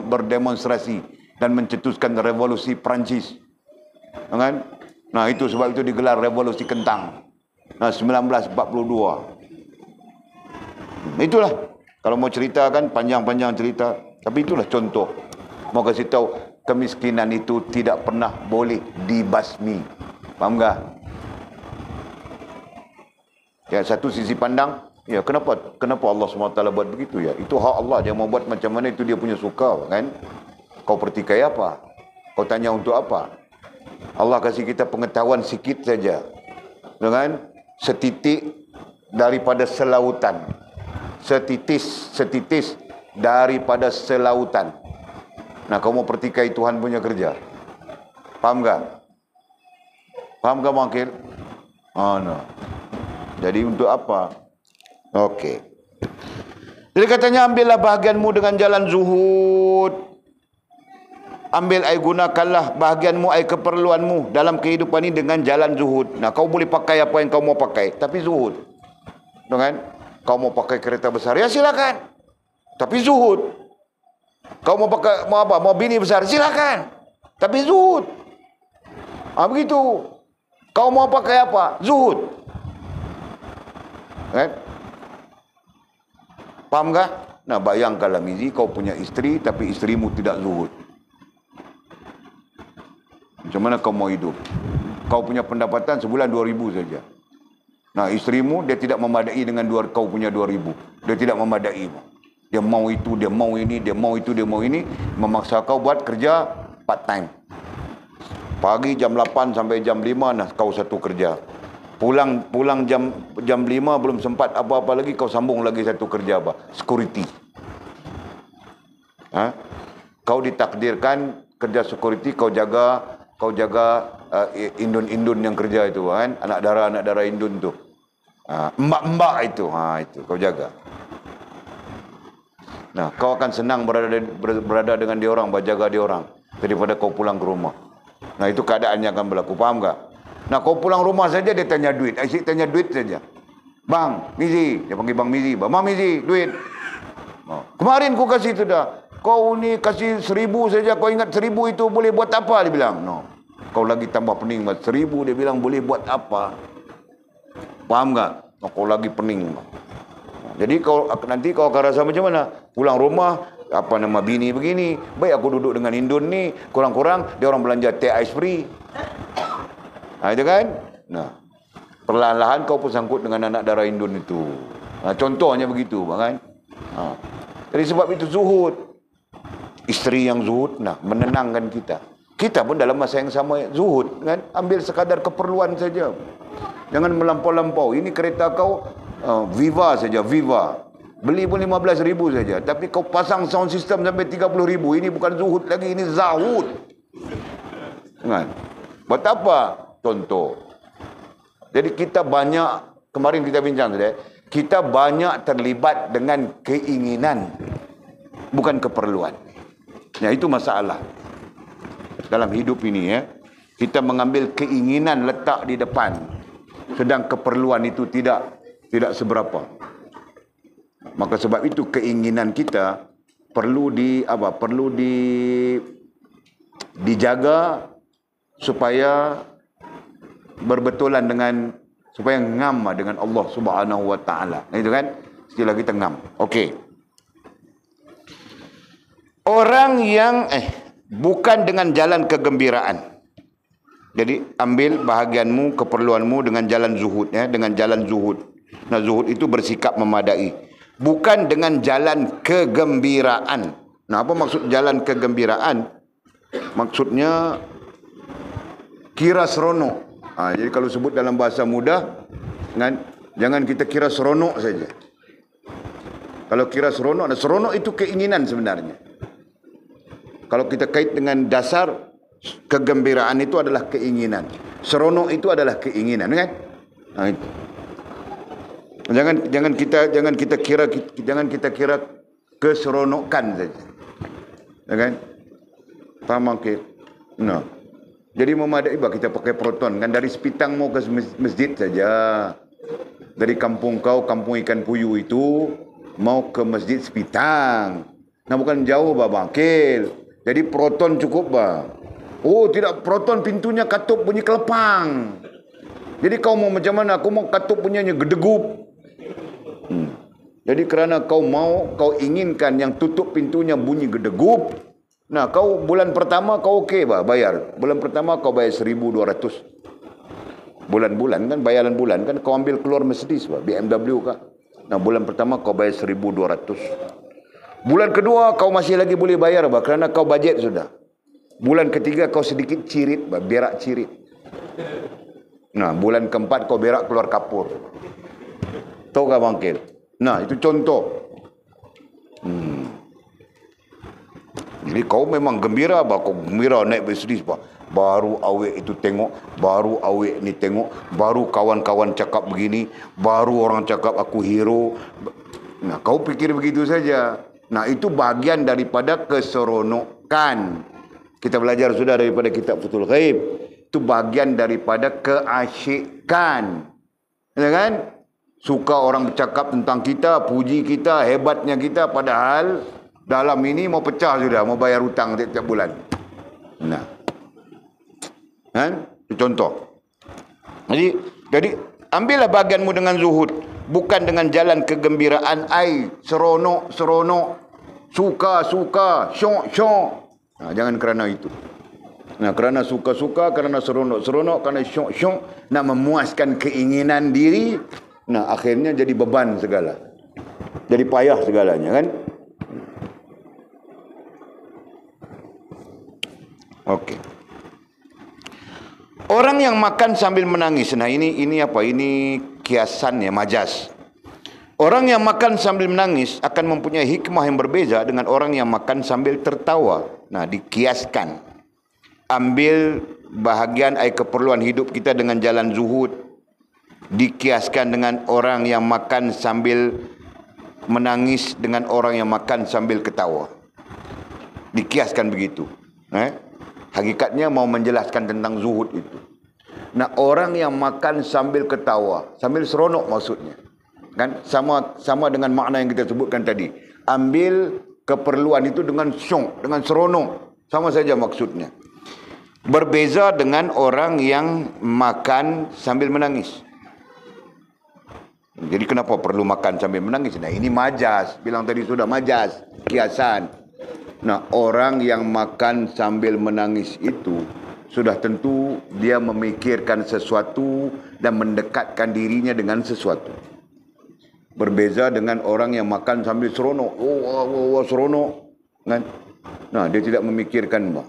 berdemonstrasi dan mencetuskan revolusi Perancis. Kan? Nah, itu sebab itu digelar revolusi kentang. Nah, 1942. Itulah. Kalau mau cerita kan panjang-panjang cerita. Tapi itulah contoh. Mau kasih tahu kemiskinan itu tidak pernah boleh dibasmi. Faham tak? Ya, satu sisi pandang. Ya, kenapa Allah SWT buat begitu ya? Itu hak Allah, dia mau buat macam mana itu dia punya suka, kan? Kau pertikai apa? Kau tanya untuk apa? Allah kasih kita pengetahuan sikit saja. Dengan setitik daripada selautan. Setitis daripada selautan. Nah, kau mau pertikai Tuhan punya kerja? Faham tak? Faham tak, Makil? No. Jadi untuk apa? Okey. Jadi katanya, ambillah bahagianmu dengan jalan zuhud. Ambil gunakanlah bahagianmu, keperluanmu dalam kehidupan ini dengan jalan zuhud. Nah, kau boleh pakai apa yang kau mau pakai, tapi zuhud. Kan? Kau mau pakai kereta besar, ya silakan. Tapi zuhud. Kau mau pakai apa? Mau bini besar, silakan. Tapi zuhud. Begitu. Kau mau pakai apa? Zuhud. Kan? Faham tak? Nah, bayangkanlah Mizi, kau punya isteri tapi isterimu tidak zuhud. Macam mana kau mau hidup? Kau punya pendapatan sebulan 2,000 saja. Nah, isterimu dia tidak memadai dengan kau punya 2,000. Dia tidak memadai. Dia mau itu, dia mau ini, dia mau itu, dia mau ini. Memaksa kau buat kerja part time. Pagi jam 8 sampai jam 5, nah kau satu kerja. Pulang jam 5 belum sempat apa-apa lagi, kau sambung lagi satu kerja apa? Security. Kau ditakdirkan kerja security, kau jaga indun-indun yang kerja itu, kan? Anak darah indun tu. Mbak-mbak itu, itu kau jaga. Nah, kau akan senang berada dengan dia orang, berjaga dia orang daripada kau pulang ke rumah. Nah, itu keadaan yang akan berlaku, faham tak? Nah, kau pulang rumah saja dia tanya duit. Asyik tanya duit saja. Bang, Mizi. Dia panggil Bang Mizi. Bang Mizi, duit. Kemarin kau kasih itu dah. Kau ni kasih 1,000 saja. Kau ingat 1,000 itu boleh buat apa? Dia bilang. No. Kau lagi tambah pening. 1,000 dia bilang boleh buat apa? Faham tak? Kau lagi pening. Jadi nanti kau akan rasa macam mana? Pulang rumah, bini begini. Baik aku duduk dengan Indun ni. Kurang-kurang dia orang belanja teh ais free. Itu kan? Nah, perlahan-lahan kau pun sangkut dengan anak darah Indun itu. Contohnya begitu, kan? Jadi sebab itu zuhud. Isteri yang zuhud, menenangkan kita. Kita pun dalam masa yang sama zuhud, kan? Ambil sekadar keperluan saja. Jangan melampau-lampau. Ini kereta kau Viva saja, Viva. Beli pun 15,000 saja. Tapi kau pasang sound system sampai 30,000. Ini bukan zuhud lagi, ini zahud. Kan? Buat apa? Contoh. Jadi kita banyak, kemarin kita bincang saja, kita banyak terlibat dengan keinginan, bukan keperluan. Ya, itu masalah. dalam hidup ini ya. Kita mengambil keinginan letak di depan, sedang keperluan itu tidak seberapa. Maka sebab itu keinginan kita perlu dijaga supaya berbetulan dengan, supaya ngam dengan Allah Subhanahu wa taala. Itu kan istilah kita ngam. Okey. Orang yang bukan dengan jalan kegembiraan. Jadi ambil bahagianmu, keperluanmu dengan jalan zuhud ya, dengan jalan zuhud. Nah, zuhud itu bersikap memadai. Bukan dengan jalan kegembiraan. Nah, apa maksud jalan kegembiraan? Maksudnya kira seronok. Jadi kalau sebut dalam bahasa mudah, jangan kita kira seronok saja. Kalau kira seronok, seronok itu keinginan sebenarnya. Kalau kita kait dengan dasar, kegembiraan itu adalah keinginan. Seronok itu adalah keinginan, kan? Nah, itu. Jangan kita kira keseronokan saja. Ya kan? Faham okey? Nah. Jadi memadai bah kita pakai proton kan, dari Sepitang mau ke masjid saja. Dari kampung ikan puyuh itu mau ke masjid Sepitang. Nah, bukan jauh bah bangkil. Jadi proton cukup bah. Oh tidak, proton pintunya katup bunyi kelepang. Jadi kau mau macam mana? Aku mau katup punyanya gedegup. Jadi kerana kau inginkan yang tutup pintunya bunyi gedegup. Nah, kau bulan pertama kau okey bah bayar. Bulan pertama kau bayar 1,200. Bulan-bulan kan, bayaran bulan kan, kau ambil keluar Mercedes bah, BMW kah. Nah, bulan pertama kau bayar 1,200. Bulan kedua kau masih lagi boleh bayar bah, kerana kau bajet sudah. Bulan ketiga kau sedikit cirit bah, berak cirit. Nah, bulan keempat kau berak keluar kapur. Tahu kah bangkil? Nah, itu contoh. Jadi kau memang gembira bah, kau gembira naik Mercedes bah. Baru awek itu tengok, baru awek ni tengok, baru kawan-kawan cakap begini, baru orang cakap aku hero. Nah, kau fikir begitu saja. Nah, itu bahagian daripada keseronokan. Kita belajar sudah daripada kitab Futhul Ghaib. Itu bahagian daripada keasyikan. Ya kan? Suka orang bercakap tentang kita, puji kita, hebatnya kita, padahal dalam ini mau pecah sudah, mau bayar hutang tiap-tiap bulan. Nah, kan? Contoh. Jadi ambillah bahagianmu dengan zuhud, bukan dengan jalan kegembiraan. Seronok, suka, syok. Nah, jangan kerana itu. Nah, kerana suka, kerana seronok, kerana syok, nak memuaskan keinginan diri. Nah, akhirnya jadi beban segala. Jadi payah segalanya, kan? Okey. Orang yang makan sambil menangis. Nah, ini apa? Ini kiasan ya, majas. Orang yang makan sambil menangis akan mempunyai hikmah yang berbeza dengan orang yang makan sambil tertawa. Nah, dikiaskan. Ambil bahagian keperluan hidup kita dengan jalan zuhud. Dikiaskan dengan orang yang makan sambil menangis dengan orang yang makan sambil ketawa. Dikiaskan begitu. Hakikatnya mau menjelaskan tentang zuhud itu. Nah, orang yang makan sambil ketawa, sambil seronok maksudnya. Kan sama dengan makna yang kita sebutkan tadi. Ambil keperluan itu dengan syok, dengan seronok. Sama saja maksudnya. Berbeza dengan orang yang makan sambil menangis. Jadi kenapa perlu makan sambil menangis? Nah, ini majas. Bilang tadi sudah majas, kiasan. Nah, orang yang makan sambil menangis itu sudah tentu dia memikirkan sesuatu dan mendekatkan dirinya dengan sesuatu. Berbeza dengan orang yang makan sambil seronok. Seronok. Kan? Nah, dia tidak memikirkan,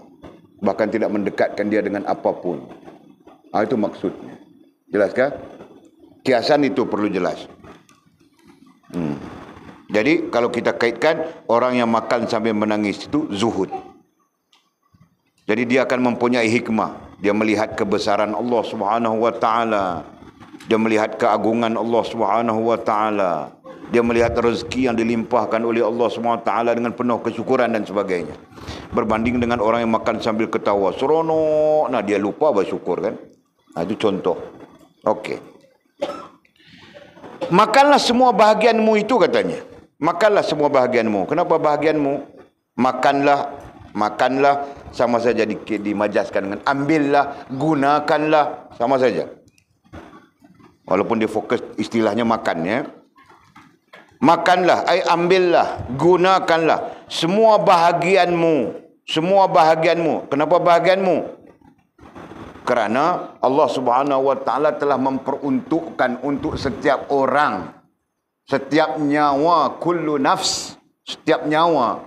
bahkan tidak mendekatkan dia dengan apapun. Itu maksudnya. Jelaskah? Kiasan itu perlu jelas. Jadi kalau kita kaitkan, orang yang makan sambil menangis itu zuhud. Jadi dia akan mempunyai hikmah. Dia melihat kebesaran Allah Subhanahu wa taala. Dia melihat keagungan Allah Subhanahu wa taala. Dia melihat rezeki yang dilimpahkan oleh Allah SWT dengan penuh kesyukuran dan sebagainya. Berbanding dengan orang yang makan sambil ketawa. Seronok. Nah, dia lupa bersyukur kan. Nah, itu contoh. Okey. Makanlah semua bahagianmu itu katanya. Makanlah semua bahagianmu. Kenapa bahagianmu? Makanlah sama saja dimajaskan dengan ambillah, gunakanlah, sama saja. Walaupun dia fokus istilahnya makan ya. Makanlah, ambillah, gunakanlah semua bahagianmu. Semua bahagianmu. Kenapa bahagianmu? Kerana Allah Subhanahu Wa Taala telah memperuntukkan untuk setiap orang, setiap nyawa, kullu nafs, setiap nyawa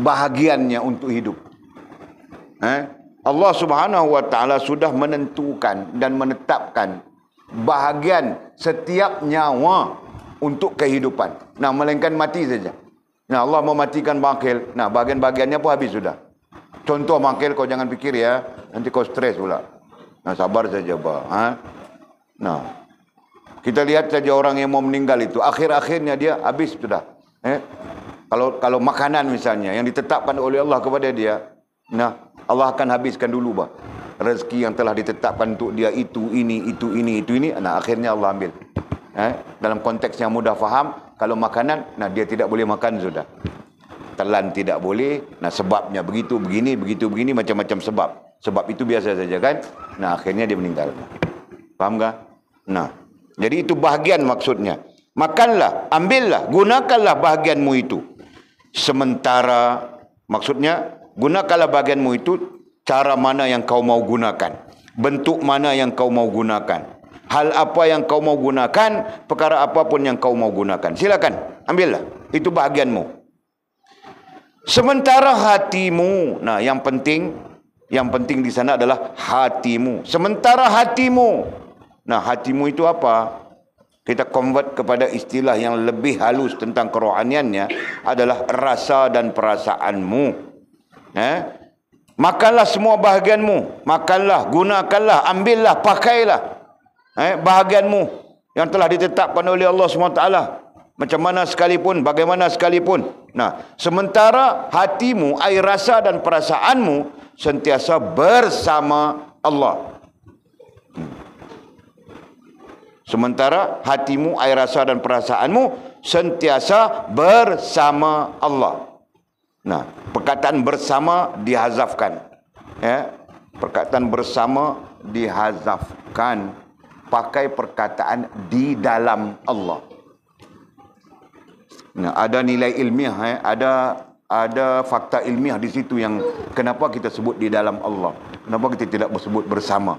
bahagiannya untuk hidup. Allah Subhanahu Wa Taala sudah menentukan dan menetapkan bahagian setiap nyawa untuk kehidupan. Nah, melainkan mati saja. Nah, Allah mematikan bangkil. Nah, bahagian-bahagiannya pun habis sudah. Contoh bangkil, kau jangan fikir ya, nanti kau stres pula. Nah, sabar saja, Pak. Nah, kita lihat saja orang yang mau meninggal itu, akhir-akhirnya dia habis sudah. Kalau makanan misalnya yang ditetapkan oleh Allah kepada dia, nah, Allah akan habiskan dulu, Pak. Rezeki yang telah ditetapkan untuk dia itu, ini. Nah, akhirnya Allah ambil. Dalam konteks yang mudah faham, kalau makanan, nah dia tidak boleh makan sudah. Telan tidak boleh. Nah, sebabnya begitu, begini, macam-macam sebab. Sebab itu biasa saja kan. Nah, akhirnya dia meninggal. Faham tak? Nah, jadi itu bahagian maksudnya. Makanlah, ambillah, gunakanlah bahagianmu itu. Sementara, maksudnya, gunakanlah bahagianmu itu cara mana yang kau mau gunakan. Bentuk mana yang kau mau gunakan. Hal apa yang kau mau gunakan, perkara apapun yang kau mau gunakan. Silakan, ambillah. Itu bahagianmu. Sementara hatimu, nah yang penting di sana adalah hatimu. Sementara hatimu. Nah, hatimu itu apa? Kita convert kepada istilah yang lebih halus tentang kerohaniannya adalah rasa dan perasaanmu. Makanlah semua bahagianmu. Makanlah, gunakanlah, ambillah, pakailah. Bahagianmu yang telah ditetapkan oleh Allah SWT. Macam mana sekalipun, bagaimana sekalipun. Nah, sementara hatimu, air rasa dan perasaanmu sentiasa bersama Allah. Sementara hatimu, air rasa dan perasaanmu sentiasa bersama Allah. Nah, perkataan bersama dihazafkan. Perkataan bersama dihazafkan. Pakai perkataan di dalam Allah. Nah, ada nilai ilmiah, ada fakta ilmiah di situ yang kenapa kita sebut di dalam Allah. Kenapa kita tidak sebut bersama.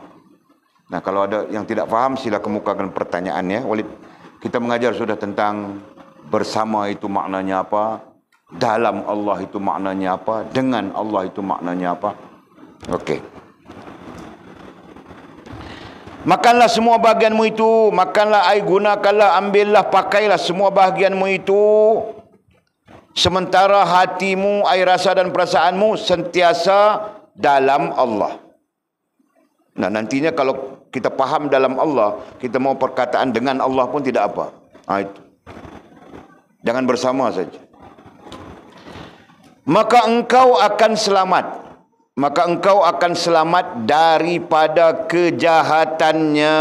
Nah, kalau ada yang tidak faham, sila kemukakan pertanyaannya. Walid, kita mengajar sudah tentang bersama itu maknanya apa, dalam Allah itu maknanya apa, dengan Allah itu maknanya apa. Okey. Makanlah semua bahagianmu itu, makanlah, gunakanlah, ambillah, pakailah semua bahagianmu itu. Sementara hatimu, air rasa dan perasaanmu sentiasa dalam Allah. Nah, nantinya kalau kita faham dalam Allah, kita mau perkataan dengan Allah pun tidak apa. Itu. Jangan bersama saja. Maka engkau akan selamat. Maka engkau akan selamat daripada kejahatannya.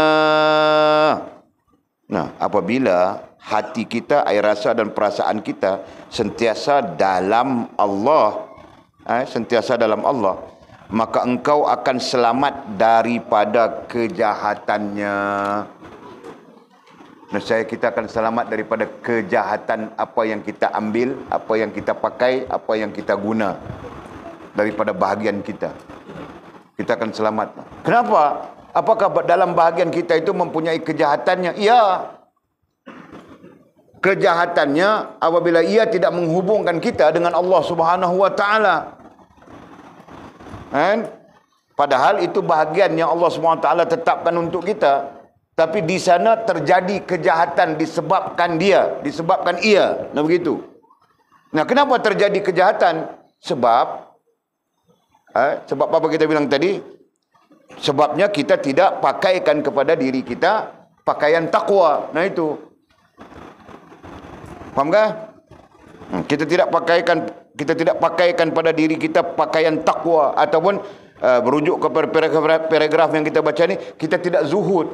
Nah, apabila hati kita, air rasa dan perasaan kita sentiasa dalam Allah, sentiasa dalam Allah, maka engkau akan selamat daripada kejahatannya. Nah, kita akan selamat daripada kejahatan apa yang kita ambil, apa yang kita pakai, apa yang kita guna. Daripada bahagian kita. Kita akan selamat. Kenapa? Apakah dalam bahagian kita itu mempunyai kejahatannya? Ya. Kejahatannya apabila ia tidak menghubungkan kita dengan Allah Subhanahu Wa Taala. Padahal itu bahagian yang Allah Subhanahu Wa Taala tetapkan untuk kita. Tapi di sana terjadi kejahatan disebabkan dia, disebabkan ia. Nah, begitu. Nah, kenapa terjadi kejahatan? Sebab apa kita bilang tadi? Sebabnya kita tidak pakaikan kepada diri kita pakaian takwa. Nah, itu. Faham ke? Kita tidak pakaikan pada diri kita pakaian takwa, ataupun berujuk kepada paragraf yang kita baca ni, kita tidak zuhud.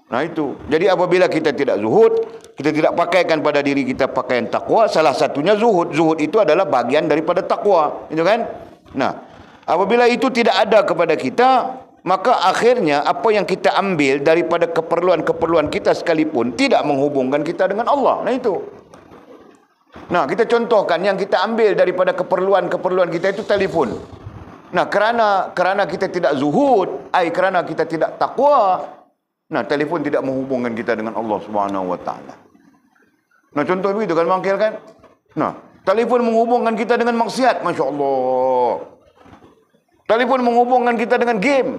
Nah itu. Jadi apabila kita tidak zuhud, kita tidak pakaikan pada diri kita pakaian takwa, salah satunya zuhud. Zuhud itu adalah bagian daripada takwa, itu kan? Nah, apabila itu tidak ada kepada kita, maka akhirnya apa yang kita ambil daripada keperluan-keperluan kita sekalipun tidak menghubungkan kita dengan Allah. Nah itu. Nah, kita contohkan yang kita ambil daripada keperluan-keperluan kita itu telefon. Nah, kerana kita tidak zuhud, kerana kita tidak takwa, nah, telefon tidak menghubungkan kita dengan Allah Subhanahu wa taala. Nah, contoh begitu kan, mangkil kan? Nah, telefon menghubungkan kita dengan maksiat, masya-Allah. Telefon menghubungkan kita dengan game,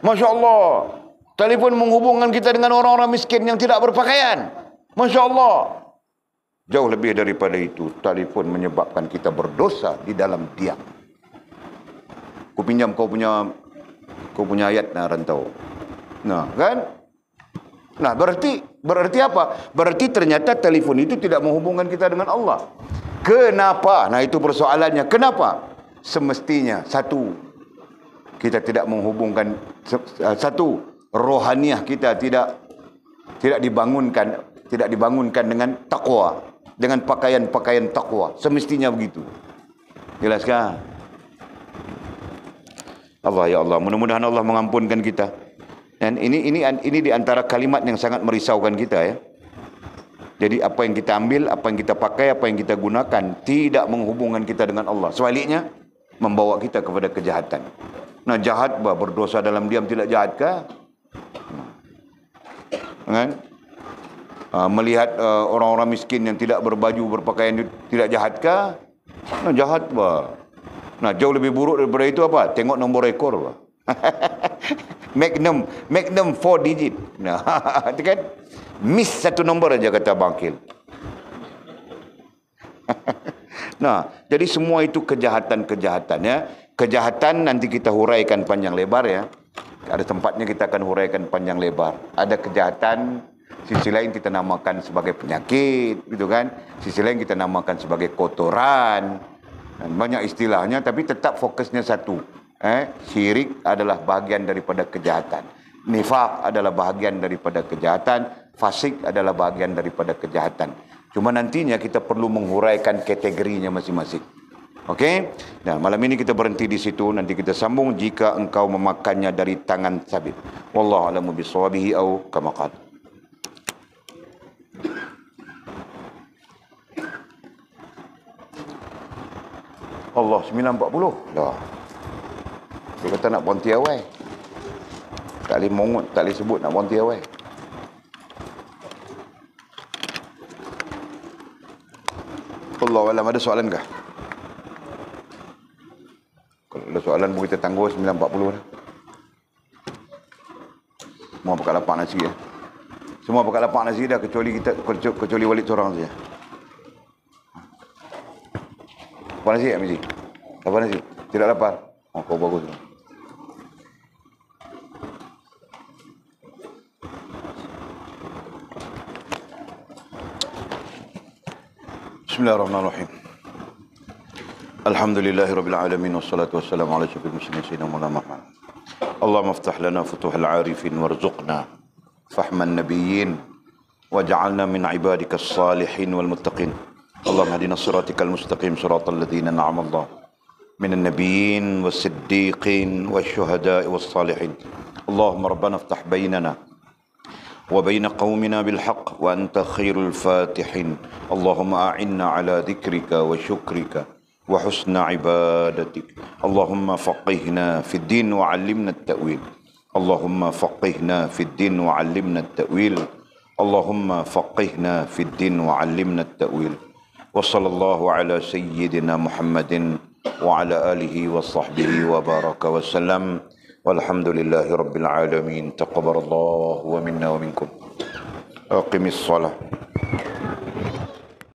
masya-Allah. Telefon menghubungkan kita dengan orang-orang miskin yang tidak berpakaian, masya-Allah. Jauh lebih daripada itu, telefon menyebabkan kita berdosa di dalam diam. Aku pinjam kau punya ayat rantau. Nah, kan? Nah, berarti apa? Berarti ternyata telefon itu tidak menghubungkan kita dengan Allah. Kenapa? Nah, itu persoalannya. Kenapa? Semestinya kita tidak menghubungkan, rohaniah kita tidak dibangunkan dengan takwa, dengan pakaian takwa. Semestinya begitu. Jelaskah? Allah, ya Allah, mudah-mudahan Allah mengampunkan kita. Dan ini di antara kalimat yang sangat merisaukan kita, ya. Jadi apa yang kita ambil, apa yang kita pakai, apa yang kita gunakan tidak menghubungkan kita dengan Allah. Sebaliknya membawa kita kepada kejahatan. Nah, jahat berdosa dalam diam tidak jahatkah? Kan? Melihat orang-orang miskin yang tidak berbaju, berpakaian tidak jahatkah? Nah, jahat Nah, jauh lebih buruk daripada itu apa? Tengok nombor rekor Magnum 4 digit. Nah, itu kan miss satu nombor aja kata bangkil. Nah, jadi semua itu kejahatan-kejahatan, ya. Kejahatan nanti kita huraikan panjang lebar, ya. Ada tempatnya kita akan huraikan panjang lebar. Ada kejahatan, sisi lain kita namakan sebagai penyakit, gitu kan. Sisi lain kita namakan sebagai kotoran. Dan banyak istilahnya, tapi tetap fokusnya satu. Syirik adalah bahagian daripada kejahatan. Nifaq adalah bahagian daripada kejahatan. Fasik adalah bahagian daripada kejahatan. Cuma nantinya kita perlu menghuraikan kategorinya masing-masing. Okey? Nah, malam ini kita berhenti di situ. Nanti kita sambung jika engkau memakannya dari tangan sabit. Wallahu a'lamu bishawabihi au kama qala. Allah 9.40 dah. Dia kata nak bonti awal. Tak boleh mongut, tak boleh sebut nak bonti awal. Allah alam, ada soalan kah? Kalau ada soalan pun kita tangguh 9.40 dah. Semua pakat lapak nasi, ya. Semua pakat lapak nasi dah, kecuali Walid seorang saja. Lapar nasi tak, Mizi? Lapar nasi? Tidak lapar? Oh, kau bagus. Bismillahirrahmanirrahim. Alhamdulillahirabbil alamin wassalatu wassalamu ala asyrafil mursalin sayyidina Muhammad. Allahumma iftah lana futuhal arifin warzuqna fahman nabiyyin waj'alna min ibadikas salihin wal muttaqin. Allahumma hadina siratikal mustaqim siratal ladzina an'ama Allah minan nabiyyin was-siddiqin wasyuhada'i was-salihin. Allahumma rabbana iftah bainana وبين قومنا بالحق وأنت خير الفاتحين. اللهم أعنا على ذكرك وشكرك وحسن عبادتك. اللهم فقهنا في الدين وعلمنا التأويل. اللهم فقهنا في الدين وعلمنا التأويل. اللهم فقهنا في الدين وعلمنا التأويل. وصلى الله على سيدنا محمد وعلى آله وصحبه وبارك وسلم. Walhamdulillahi Rabbil Alamin. Taqabbalallahu wa minna wa minkum. Aqimis salah.